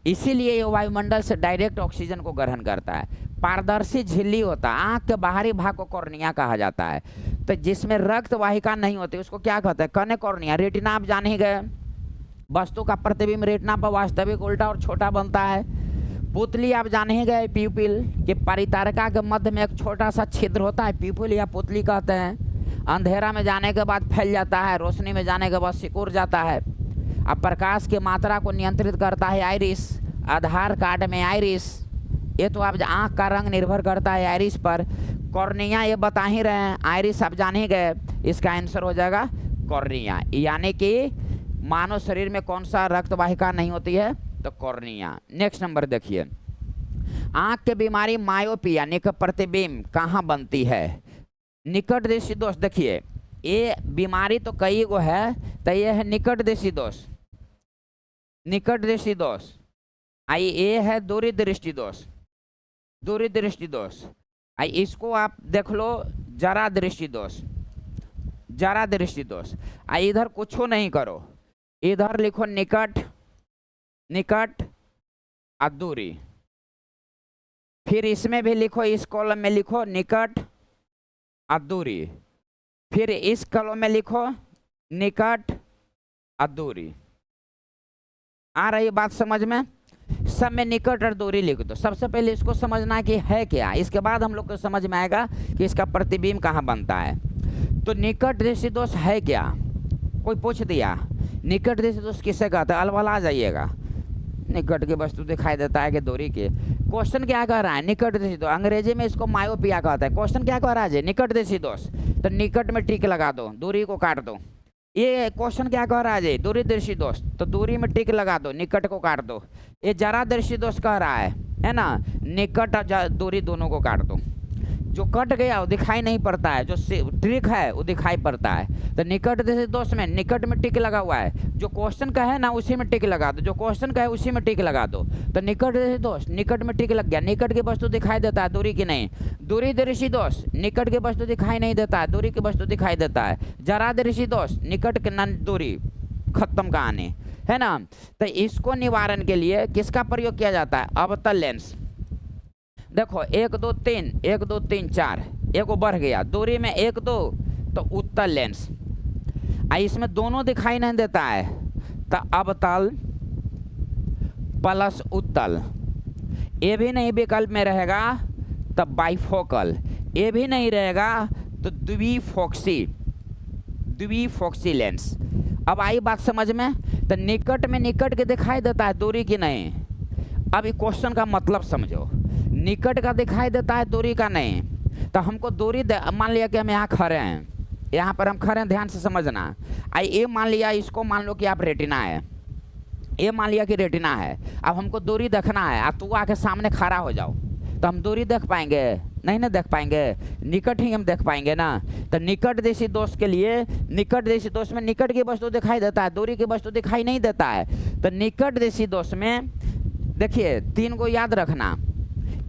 इसीलिए ये वायुमंडल से डायरेक्ट ऑक्सीजन को ग्रहण करता है। पारदर्शी झिल्ली होता है, आँख के बाहरी भाग को कॉर्निया कहा जाता है। तो जिसमें रक्त वाहिका नहीं होती उसको क्या कहते हैं, कने कॉर्निया। रेटिना आप जान ही गए, वस्तु का प्रतिबिंब रेटिना पर वास्तविक उल्टा और छोटा बनता है। पुतली आप जान ही गए, प्यूपिल के परितारिका के मध्य में एक छोटा सा छिद्र होता है, प्यूपिल या पुतली कहते हैं। अंधेरा में जाने के बाद फैल जाता है, रोशनी में जाने के बाद सिकुड़ जाता है। अब प्रकाश की मात्रा को नियंत्रित करता है आइरिस, आधार कार्ड में आइरिस। ये तो आप आँख का रंग निर्भर करता है आइरिस पर। कॉर्निया ये बता ही रहे हैं, आइरिस आप जान ही गए, इसका आंसर हो जाएगा कॉर्निया। यानी कि मानव शरीर में कौन सा रक्त वाहिका नहीं होती है, तो कॉर्निया। नेक्स्ट नंबर देखिए, आँख की बीमारी मायोपिया निकट प्रतिबिंब कहाँ बनती है, निकट दृष्टि दोष। देखिए ये बीमारी तो कई गो है, तो ये है निकट दृष्टि दोष। निकट दृष्टि दोष आई, ये है दूरी दृष्टि दोष। दूरी दृष्टि दोष इसको आप देख लो, जरा दृष्टि दोष, जरा दृष्टि दोष। इधर कुछ नहीं करो, इधर लिखो निकट, निकट और दूरी। फिर इसमें भी लिखो, इस कॉलम में लिखो निकट और दूरी। फिर इस कॉलम में लिखो निकट और दूरी। आ रही बात समझ में? सब में निकट और दूरी लिख दो। सबसे पहले इसको समझना कि है क्या, इसके बाद हम लोग को समझ में आएगा कि इसका प्रतिबिंब कहाँ बनता है। तो निकट दृष्टि दोष है क्या? कोई पूछ दिया निकट दृष्टि दोष किसे कहते हैं, अलवल आ जाइएगा। निकट की वस्तु दिखाई देता है कि दूरी के। क्वेश्चन क्या कह रहा है? निकट दृष्टि दोष, अंग्रेजी में इसको मायोपिया कहता है। क्वेश्चन क्या कह रहा है? निकट दृष्टि दोष, तो निकट में टिक लगा दो, दूरी को काट दो। ये क्वेश्चन क्या कह रहा है? दूरी दृष्टि दोष, तो दूरी में टिक लगा दो, निकट को काट दो। ये जरा दृष्टि दोष कह रहा है ना, निकट और दूरी दोनों को काट दो। जो कट गया वो दिखाई नहीं पड़ता है, जो ट्रिक है वो दिखाई पड़ता है। तो निकट दृष्टि दोष में निकट में टिक लगा हुआ है, जो क्वेश्चन का है ना उसी में टिक लगा दो, जो क्वेश्चन का है उसी में टिक लगा दो। तो निकट दृष्टि दोष, निकट में टिक लग गया, निकट की वस्तु दिखाई देता है, दूरी की नहीं। दूरी दृष्टि दोष, निकट की वस्तु दिखाई नहीं देता है, दूरी की वस्तु दिखाई देता है। जरा दृष्टि दोष, निकट के न दूरी, खत्म कहानी, है ना। तो इसको निवारण के लिए किसका प्रयोग किया जाता है? अवतल लेंस। देखो 1 2 3, 1 2 3 4, एक वो बढ़ गया, दूरी में 1 2, तो उत्तल लेंस। इसमें दोनों दिखाई नहीं देता है, तो अवतल प्लस उत्तल। ये भी नहीं विकल्प में रहेगा तो बाइफोकल, ये भी नहीं रहेगा तो द्विफोक्सी, द्विफोक्सी लेंस। अब आई बात समझ में? तो निकट में निकट के दिखाई देता है, दूरी की नहीं। अब ये क्वेश्चन का मतलब समझो, निकट का दिखाई देता है, दूरी का नहीं। तो हमको दूरी, मान लिया कि हम यहाँ खड़े हैं, यहाँ पर हम खड़े हैं, ध्यान से समझना। ये मान लिया, इसको मान लो कि आप रेटिना है, ये मान लिया कि रेटिना है। अब हमको दूरी देखना है, अब तू आके सामने खड़ा हो जाओ, तो हम दूरी देख पाएंगे? नहीं ना देख पाएंगे, निकट ही हम देख पाएंगे ना। तो निकट दृष्टि दोष के लिए, निकट दृष्टि दोष में निकट की वस्तु दिखाई देता है, दूरी की वस्तु दिखाई नहीं देता है। तो निकट दृष्टि दोष में देखिए 3 को याद रखना,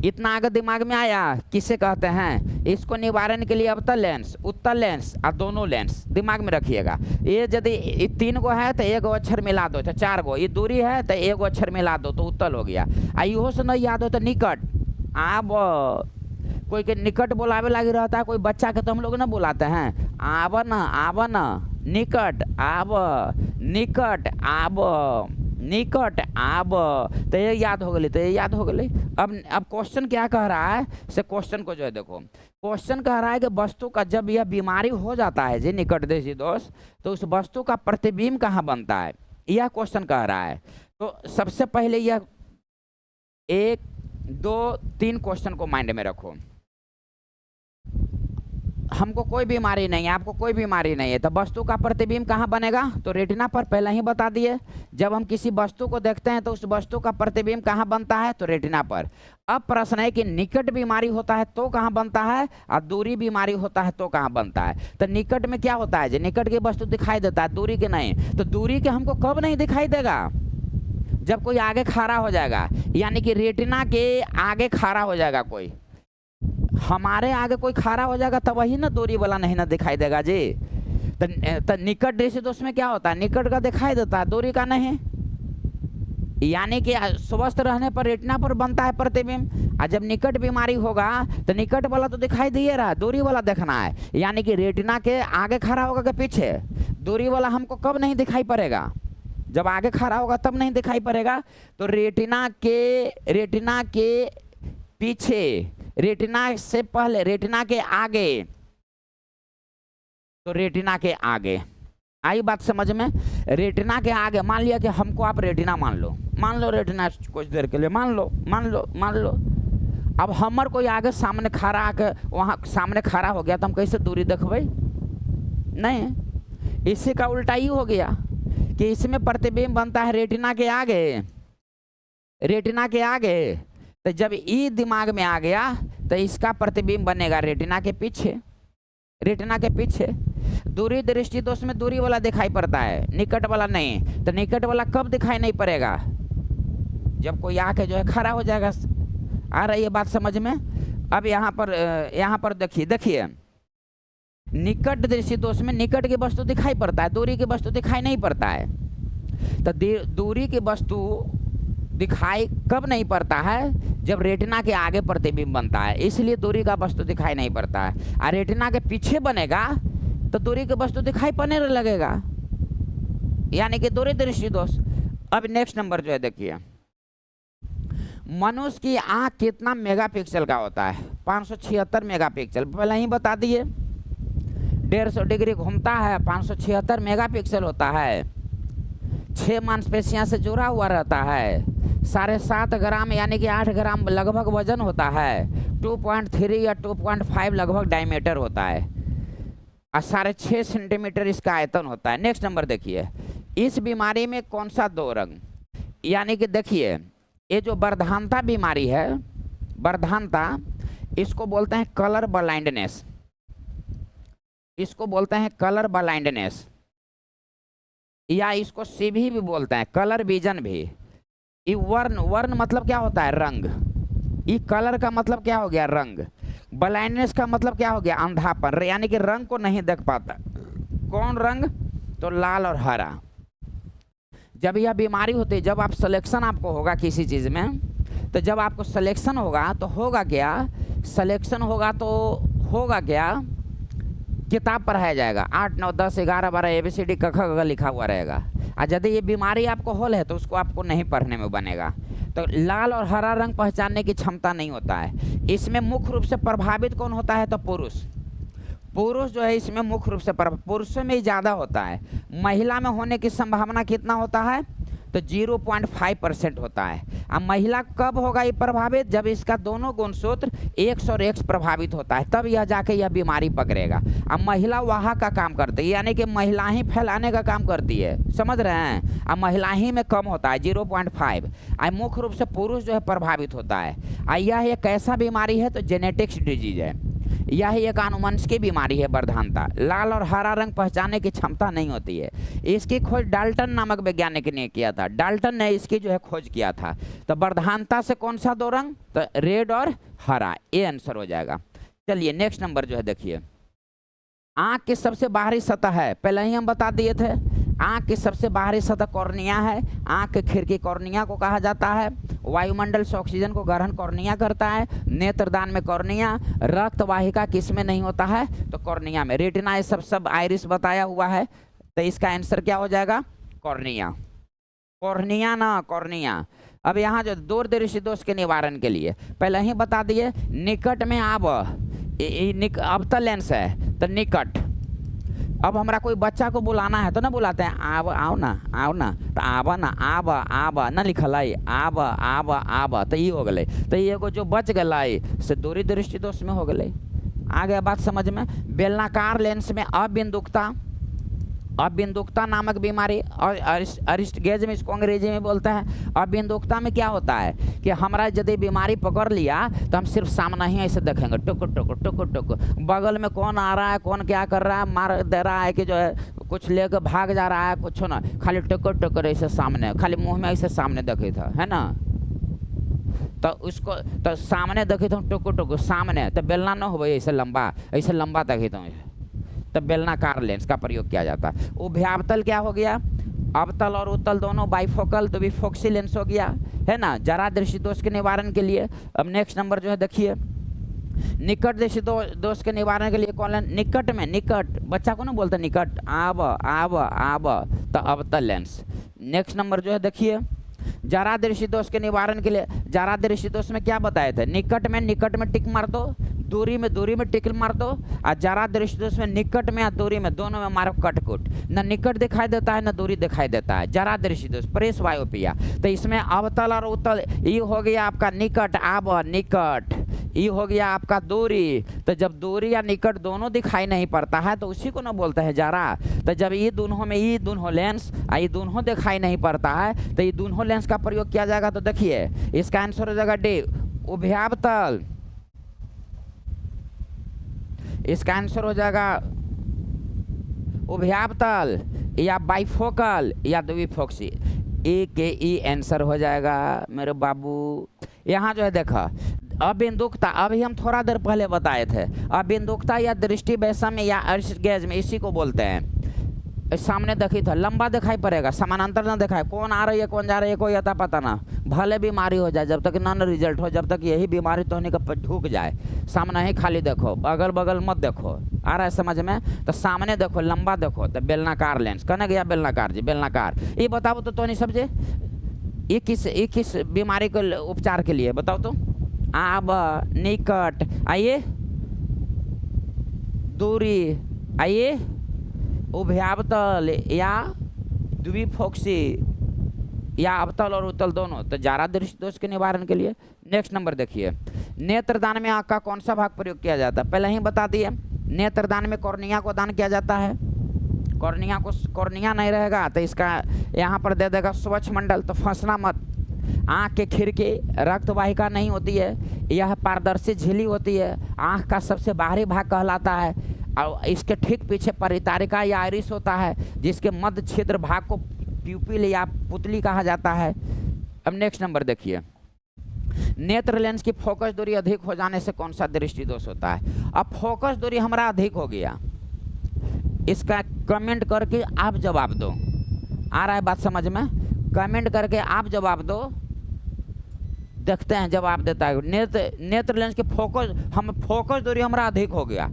इतना आगे दिमाग में आया, किसे कहते हैं? इसको निवारण के लिए अवतल लेंस, उत्तल लेंस और दोनों लेंस दिमाग में रखिएगा। ये यदि 3 गो है तो 1 अक्षर मिला दो, तो 4 गो। ये दूरी है तो 1 अक्षर मिला दो, तो उत्तल हो गया। इहो से नहीं याद हो तो निकट। अब कोई के निकट बुलावे लगे रहता है, कोई बच्चा के तो हम लोग ना बुलाते हैं, आब न, आब न, निकट आब, निकट आब, निकट आब। तो ये याद हो गई, तो ये याद हो गई। अब क्वेश्चन क्या कह रहा है? से क्वेश्चन को जो है देखो, क्वेश्चन कह रहा है कि वस्तु का जब यह बीमारी हो जाता है जी निकट दृष्टि दोष, तो उस वस्तु का प्रतिबिंब कहाँ बनता है, यह क्वेश्चन कह रहा है। तो सबसे पहले यह 1 2 3 क्वेश्चन को माइंड में रखो। हमको कोई बीमारी नहीं है, आपको कोई बीमारी नहीं है, तो वस्तु का प्रतिबिंब कहाँ बनेगा? तो रेटिना पर, पहले ही बता दिए। जब हम किसी वस्तु को देखते हैं तो उस वस्तु का प्रतिबिंब कहाँ बनता है? तो रेटिना पर। अब प्रश्न है कि निकट बीमारी होता है तो कहाँ बनता है, और दूरी बीमारी होता है तो कहाँ बनता है। तो निकट में क्या होता है? जो निकट की वस्तु दिखाई देता है, दूरी के नहीं। तो दूरी के हमको कब नहीं दिखाई देगा? जब कोई आगे खड़ा हो जाएगा, यानी कि रेटिना के आगे खड़ा हो जाएगा कोई, हमारे आगे कोई खड़ा हो जाएगा तब वही ना दूरी वाला नहीं ना दिखाई देगा जी। तो निकट दृष्टि दोष में क्या होता है? निकट का दिखाई देता है, दूरी का नहीं। यानी कि स्वस्थ रहने पर रेटिना पर बनता है प्रतिबिंब, और जब निकट बीमारी होगा तो निकट वाला तो दिखाई दिए रहा, दूरी वाला देखना है। यानी कि रेटिना के आगे खड़ा होगा कि पीछे? दूरी वाला हमको कब नहीं दिखाई पड़ेगा? जब आगे खड़ा होगा तब नहीं दिखाई पड़ेगा। तो रेटिना के पीछे, रेटिना से पहले, रेटिना के आगे, तो रेटिना के आगे। आई बात समझ में? रेटिना के आगे, मान लिया कि हमको आप रेटिना मान लो रेटिना कुछ देर के लिए मान लो। अब हमर कोई आगे सामने खड़ा आके वहाँ सामने खड़ा हो गया तो हम कैसे दूरी देखबै? नहीं, इसी का उल्टा ही हो गया कि इसमें प्रतिबिंब बनता है रेटिना के आगे, रेटिना के आगे। तो जब ई दिमाग में आ गया तो इसका प्रतिबिंब बनेगा रेटिना के पीछे, रेटिना के पीछे। दूरी दृष्टि दोष में दूरी वाला दिखाई पड़ता है, निकट वाला नहीं। तो निकट वाला कब दिखाई नहीं पड़ेगा? जब कोई आके जो है खड़ा हो जाएगा। आ रही है बात समझ में? अब यहाँ पर देखिए देखिए, निकट दृष्टि दोष में निकट की वस्तु दिखाई पड़ता है, दूरी की वस्तु दिखाई नहीं पड़ता है। तो दूरी की वस्तु दिखाई कब नहीं पड़ता है? जब रेटिना के आगे प्रतिबिंब बनता है, इसलिए दूरी का वस्तु दिखाई नहीं पड़ता है। और रेटिना के पीछे बनेगा तो दूरी की वस्तु दिखाई पड़ने लगेगा, यानी कि दूरी दृष्टि दोष। अब नेक्स्ट नंबर जो है देखिए, मनुष्य की आंख कितना मेगापिक्सल का होता है? 576 मेगापिक्सल, पहले ही बता दिए। 150 डिग्री घूमता है, 576 मेगापिक्सल होता है। 6 मांसपेशियां से जुड़ा हुआ रहता है। 7.5 ग्राम यानी कि 8 ग्राम लगभग वजन होता है। 2.3 या 2.5 लगभग डायमीटर होता है और 6.5 सेंटीमीटर इसका आयतन होता है। नेक्स्ट नंबर देखिए, इस बीमारी में कौन सा 2 रंग, यानी कि देखिए ये जो वर्धानता बीमारी है, वर्धानता, इसको बोलते हैं कलर ब्लाइंडनेस, इसको बोलते हैं कलर ब्लाइंडनेस, या इसको सीभी भी बोलते हैं, कलर विजन भी। ये वर्ण मतलब क्या होता है? रंग। ये कलर का मतलब क्या हो गया? रंग। ब्लाइंडनेस का मतलब क्या हो गया? अंधापन, यानी कि रंग को नहीं देख पाता। कौन रंग? तो लाल और हरा। जब यह बीमारी होती है, जब आप सिलेक्शन आपको होगा किसी चीज़ में, तो जब आपको सिलेक्शन होगा तो होगा क्या? सिलेक्शन होगा तो होगा क्या? किताब पढ़ाया जाएगा, 8, 9, 10, 11, 12 ABCD क ख ग लिखा हुआ रहेगा। और यदि ये बीमारी आपको होल है तो उसको आपको नहीं पढ़ने में बनेगा। तो लाल और हरा रंग पहचानने की क्षमता नहीं होता है। इसमें मुख्य रूप से प्रभावित कौन होता है? तो पुरुष जो है इसमें मुख्य रूप से पुरुषों में ही ज़्यादा होता है। महिला में होने की संभावना कितना होता है? तो 0.5% होता है। अब महिला कब होगा ये प्रभावित? जब इसका दोनों गुणसूत्र X और X प्रभावित होता है, तब यह जाके यह बीमारी पकड़ेगा। अब महिला वाहक का काम करती है, यानी कि महिला ही फैलाने का काम करती है, समझ रहे हैं? अब महिला ही में कम होता है 0.5। अब मुख्य रूप से पुरुष जो है प्रभावित होता है। यह एक ऐसा बीमारी है तो जेनेटिक्स डिजीज है, यह एक आनुवंशिक बीमारी है वर्धानता। लाल और हरा रंग पहचानने की क्षमता नहीं होती है। इसकी खोज डाल्टन नामक वैज्ञानिक ने किया था, डाल्टन ने इसकी जो है खोज किया था। तो वर्धानता से कौन सा 2 रंग? तो रेड और हरा, ये आंसर हो जाएगा। चलिए नेक्स्ट नंबर जो है देखिए, आंख की सबसे बाहरी सतह है, पहले ही हम बता दिए थे। आंख की सबसे बाहरी सतह कॉर्निया है। आंख की खिड़की कॉर्निया को कहा जाता है। वायुमंडल से ऑक्सीजन को ग्रहण कॉर्निया करता है। नेत्रदान में कॉर्निया। रक्त वाहिका किस में नहीं होता है? तो कॉर्निया में। रेटिना ये सब आइरिस बताया हुआ है, तो इसका आंसर क्या हो जाएगा? कॉर्निया। कॉर्निया ना, कॉर्निया। अब यहाँ जो दूरदर्शी दोष के निवारण के लिए पहले ही बता दिए, निकट में अवतल लेंस है तो निकट। अब हमारा कोई बच्चा को बुलाना है तो ना बुलाते हैं, आब आओ ना, आओ ना, तो आबा ना, आबा ना लिखल है, आबा, तो ये हो गए। तो ये एगो जो बच गए से दूरी दृष्टि दोष में हो गए। आ गया बात समझ में? बेलनाकार लेंस में अबिंदुकता नामक बीमारी, और अरिस्टगेज में इसको अंग्रेजी में बोलते हैं। अबिंदुकता में क्या होता है कि हमारा यदि बीमारी पकड़ लिया तो हम सिर्फ सामने ही ऐसे देखेंगे, टुक टुक टुक टुक, बगल में कौन आ रहा है, कौन क्या कर रहा है, मार दे रहा है कि जो है कुछ लेकर भाग जा रहा है, कुछ ना, खाली टुक टुक ऐसे सामने, खाली मुँह में ऐसे सामने देखे था, है ना? तो उसको तो सामने देखे तो टुक टुक सामने, तो बेलना न हो ऐसे लंबा देखे तो बेलनाकार लेंस का प्रयोग किया जाता है। उभयावतल क्या हो गया? अवतल और उत्तल दोनों बाइफोकल, तो बिफोक्सी लेंस हो गया, है ना, जरा दृष्टि दोष के निवारण के लिए। अब नेक्स्ट नंबर जो है देखिए, निकट दृष्टि दोष के निवारण के लिए कौन लेंस? निकट में, निकट बच्चा को ना बोलते निकट, आब तो अवतल लेंस। नेक्स्ट नंबर जो है देखिए, जरा दृष्टि दोष के निवारण के लिए, जरा दृष्टि दोष में क्या बताए थे? निकट में टिक मार दो, दूरी में टिक मार दो। और जरा दृष्टि दोष में निकट में या दूरी में दोनों में मारो कटकुट, न निकट दिखाई देता है न दूरी दिखाई देता है। जरा दृष्टि दोष प्रेस वायोपिया। तो इसमें अवतल और उत्तल, ये हो गया आपका निकट, आब निकट, ये हो गया आपका दूरी। तो जब दूरी या निकट दोनों दिखाई नहीं पड़ता है तो उसी को ना बोलते हैं जरा। तो जब ये दोनों में ये दोनों लेंस ये दोनों दिखाई नहीं पड़ता है तो ये दोनों लेंस का प्रयोग किया जाएगा। तो देखिए इसका आंसर हो जाएगा डी, उभयावतल। इसका आंसर हो जाएगा उभयावतल या बाइफोकल या द्विफोक्सी। ए के ई आंसर हो जाएगा मेरे बाबू। यहाँ जो है देखा, अबिंदुकता अभी हम थोड़ा देर पहले बताए थे। अबिंदुकता या दृष्टि वैषम्य या अर्शगैज में इसी को बोलते हैं। सामने देखी था, लंबा दिखाई पड़ेगा, समानांतर ना दिखाए, कौन आ रही है कौन जा रही है कोई अता पता ना, भले बीमारी हो जाए, जब तक नॉन रिजल्ट हो, जब तक यही बीमारी तो होने का ढूक जाए, सामने ही खाली देखो, अगल बगल मत देखो। आ रहा है समझ में? तो सामने देखो, लंबा देखो, तो बेलनाकार लेंस कहने गया, बेलनाकार जी बेलनाकार। ये बताओ तो नहीं समझे, ये किस बीमारी के उपचार के लिए बताओ तो? अब निकट आइए, दूरी आइए, उभयावतल या द्विफोक्सी या अवतल और उत्तल दोनों, तो जारा दृष्टि दोष के निवारण के लिए। नेक्स्ट नंबर देखिए, नेत्रदान में आँख का कौन सा भाग प्रयोग किया जाता है? पहले ही बता दिए, नेत्रदान में कॉर्निया को दान किया जाता है। कॉर्निया नहीं रहेगा तो इसका यहाँ पर दे देगा स्वच्छ मंडल, तो फंसना मत। आँख के खिड़की रक्त वाहिका नहीं होती है, यह पारदर्शी झिल्ली होती है, आँख का सबसे बाहरी भाग कहलाता है, और इसके ठीक पीछे परितारिका या आइरिस होता है, जिसके मध्य क्षेत्र भाग को प्यूपिल या पुतली कहा जाता है। अब नेक्स्ट नंबर देखिए, नेत्र लेंस की फोकस दूरी अधिक हो जाने से कौन सा दृष्टि दोष होता है? अब फोकस दूरी हमारा अधिक हो गया, इसका कमेंट करके आप जवाब दो। आ रहा है बात समझ में? कमेंट करके आप जवाब दो, देखते हैं जवाब देता है। नेत्र लेंस की फोकस दूरी हमारा अधिक हो गया,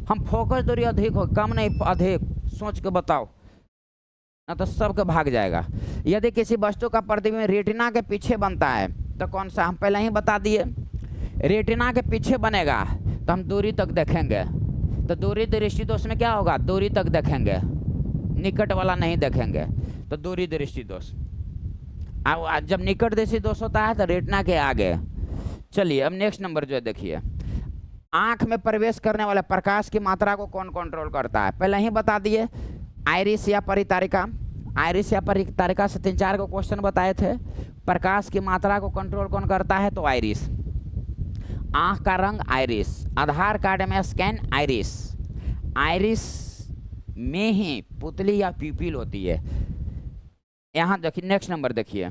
हम फोकस दूरी अधिक हो, कम नहीं अधिक, सोच के बताओ ना तो सबके भाग जाएगा। यदि किसी वस्तु का प्रतिबिंब रेटिना के पीछे बनता है तो कौन सा? हम पहले ही बता दिए, रेटिना के पीछे बनेगा तो हम दूरी तक देखेंगे, तो दूरी दृष्टि दोष में क्या होगा? दूरी तक देखेंगे, निकट वाला नहीं देखेंगे, तो दूरी दृष्टि दोष। अब जब निकट दृष्टि दोष होता है तो रेटिना के आगे। चलिए अब नेक्स्ट नंबर जो है देखिए, आंख में प्रवेश करने वाले प्रकाश की मात्रा को कौन कंट्रोल करता है? पहले ही बता दिए, आइरिस या परितारिका। आइरिस या परितारिका से 3-4 को क्वेश्चन बताए थे। प्रकाश की मात्रा को कंट्रोल कौन करता है? तो आइरिस। आंख का रंग आइरिस, आधार कार्ड में स्कैन आइरिस, आइरिस में ही पुतली या प्यूपिल होती है। यहाँ देखिए नेक्स्ट नंबर देखिए,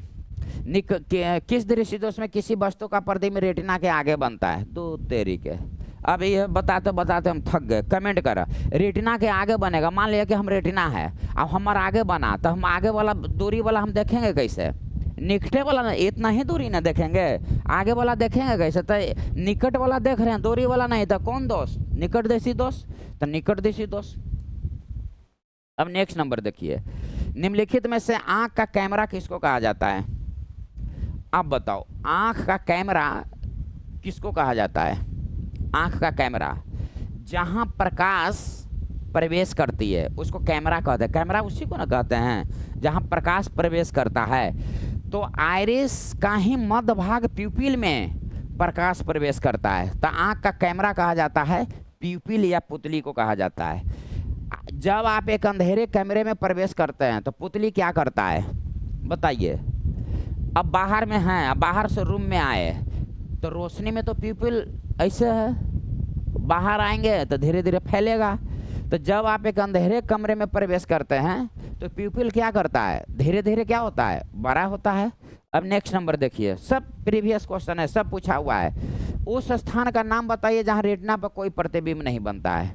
किस दृष्टि दोष में किसी वस्तु का प्रतिबिंब रेटिना के आगे बनता है? दो तेरी के, अब ये बताते बताते हम थक गए। कमेंट करा, रेटिना के आगे बनेगा। मान लिया कि हम रेटिना है, अब हमारा आगे बना, तो हम आगे वाला दूरी वाला हम देखेंगे कैसे? निकटे वाला ना, इतना ही दूरी ना देखेंगे, आगे वाला देखेंगे कैसे? तो निकट वाला देख रहे हैं, दूरी वाला नहीं, तो कौन दोष? निकट देशी दोष, तो निकट देशी दोष। अब नेक्स्ट नंबर देखिए, निम्नलिखित में से आंख का कैमरा किसको कहा जाता है? अब बताओ, आंख का कैमरा किसको कहा जाता है? आंख का कैमरा, जहां प्रकाश प्रवेश करती है उसको कैमरा कहते हैं। कैमरा उसी को ना कहते हैं जहां प्रकाश प्रवेश करता है। तो आइरिस का ही मध्य भाग प्यूपिल में प्रकाश प्रवेश करता है, तो आंख का कैमरा कहा जाता है, प्यूपिल या पुतली को कहा जाता है। जब आप एक अंधेरे कमरे में प्रवेश करते हैं तो पुतली क्या करता है बताइए? अब बाहर में हैं, अब बाहर से रूम में आए तो रोशनी में तो प्यूपिल ऐसे है, बाहर आएंगे तो धीरे धीरे फैलेगा। तो जब आप एक अंधेरे कमरे में प्रवेश करते हैं तो प्यूपिल क्या करता है? धीरे धीरे क्या होता है? बड़ा होता है। अब नेक्स्ट नंबर देखिए, सब प्रीवियस क्वेश्चन है, सब पूछा हुआ है। उस स्थान का नाम बताइए जहां रेटिना पर कोई प्रतिबिंब नहीं बनता है।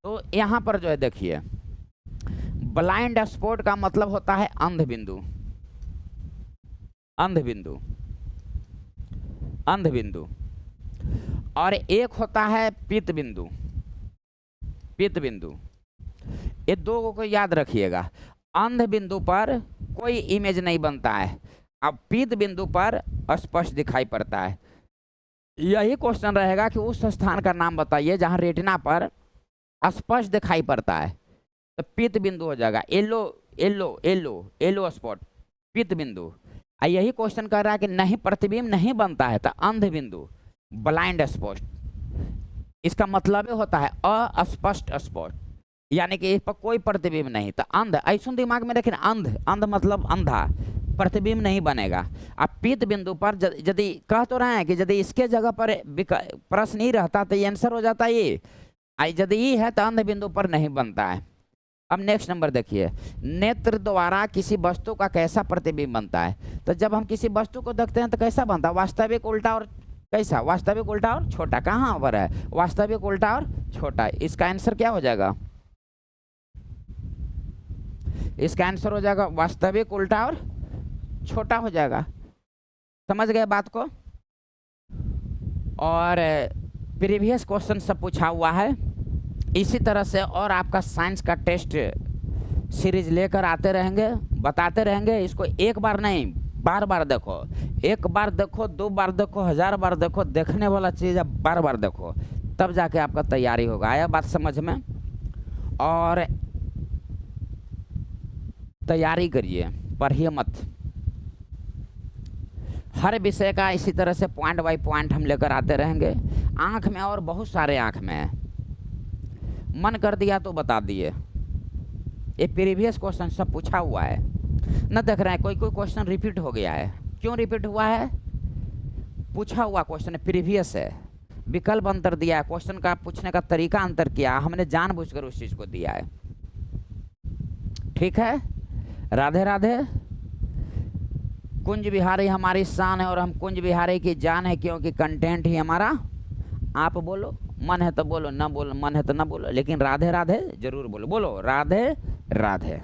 तो यहाँ पर जो है देखिए, ब्लाइंड स्पॉट का मतलब होता है अंध बिंदु, अंध बिंदु, अंध बिंदु। और एक होता है पीत बिंदु, पीत बिंदु। ये दो को याद रखिएगा। अंध बिंदु पर कोई इमेज नहीं बनता है, अब पीत बिंदु पर स्पष्ट दिखाई पड़ता है। यही क्वेश्चन रहेगा कि उस स्थान का नाम बताइए जहां रेटिना पर स्पष्ट दिखाई पड़ता है, तो पीत बिंदु हो जाएगा। Yellow yellow yellow yellow spot, पीत बिंदु। यही क्वेश्चन कह रहा है कि नहीं प्रतिबिंब नहीं बनता है, तो अंध बिंदु, ब्लाइंड स्पॉट। इसका मतलब होता है अस्पष्ट स्पॉट, यानी कि इस पर कोई प्रतिबिंब नहीं, तो अंध। ऐसा दिमाग में रखें, अंध, अंध मतलब अंधा, प्रतिबिंब नहीं बनेगा। अब पीत बिंदु पर यदि कह तो रहे हैं कि यदि इसके जगह पर प्रश्न नहीं रहता तो ये आंसर हो जाता है ये, यदि ये है तो अंध बिंदु पर नहीं बनता है। अब नेक्स्ट नंबर देखिए, नेत्र द्वारा किसी वस्तु का कैसा प्रतिबिंब बनता है? तो जब हम किसी वस्तु को देखते हैं तो कैसा बनता है? वास्तविक, उल्टा और कैसा? वास्तविक उल्टा और छोटा कहाँ पर है? वास्तविक उल्टा और छोटा। इसका आंसर क्या हो जाएगा? इसका आंसर हो जाएगा वास्तविक उल्टा और छोटा हो जाएगा। समझ गए बात को? और प्रीवियस क्वेश्चन सब पूछा हुआ है इसी तरह से, और आपका साइंस का टेस्ट सीरीज लेकर आते रहेंगे, बताते रहेंगे। इसको एक बार नहीं, बार बार देखो। एक बार देखो, 2 बार देखो, 1000 बार देखो। देखने वाला चीज़ है, बार बार देखो, तब जाके आपका तैयारी होगा। आया बात समझ में? और तैयारी करिए, पढ़िए मत। हर विषय का इसी तरह से पॉइंट बाय पॉइंट हम लेकर आते रहेंगे। आँख में और बहुत सारे आँख में है, मन कर दिया तो बता दिए। ये प्रीवियस क्वेश्चन सब पूछा हुआ है, न देख रहे हैं? कोई कोई क्वेश्चन रिपीट हो गया है। क्यों रिपीट हुआ है? पूछा हुआ क्वेश्चन प्रीवियस है, विकल्प अंतर दिया है, क्वेश्चन का पूछने का तरीका अंतर किया, हमने जानबूझकर उस चीज़ को दिया है। ठीक है, राधे राधे। कुंज बिहारी हमारी शान है और हम कुंज बिहारी की जान है, क्योंकि कंटेंट ही हमारा। आप बोलो, मन है तो बोलो, ना बोलो मन है तो ना बोलो, लेकिन राधे राधे जरूर बोलो। बोलो राधे राधे।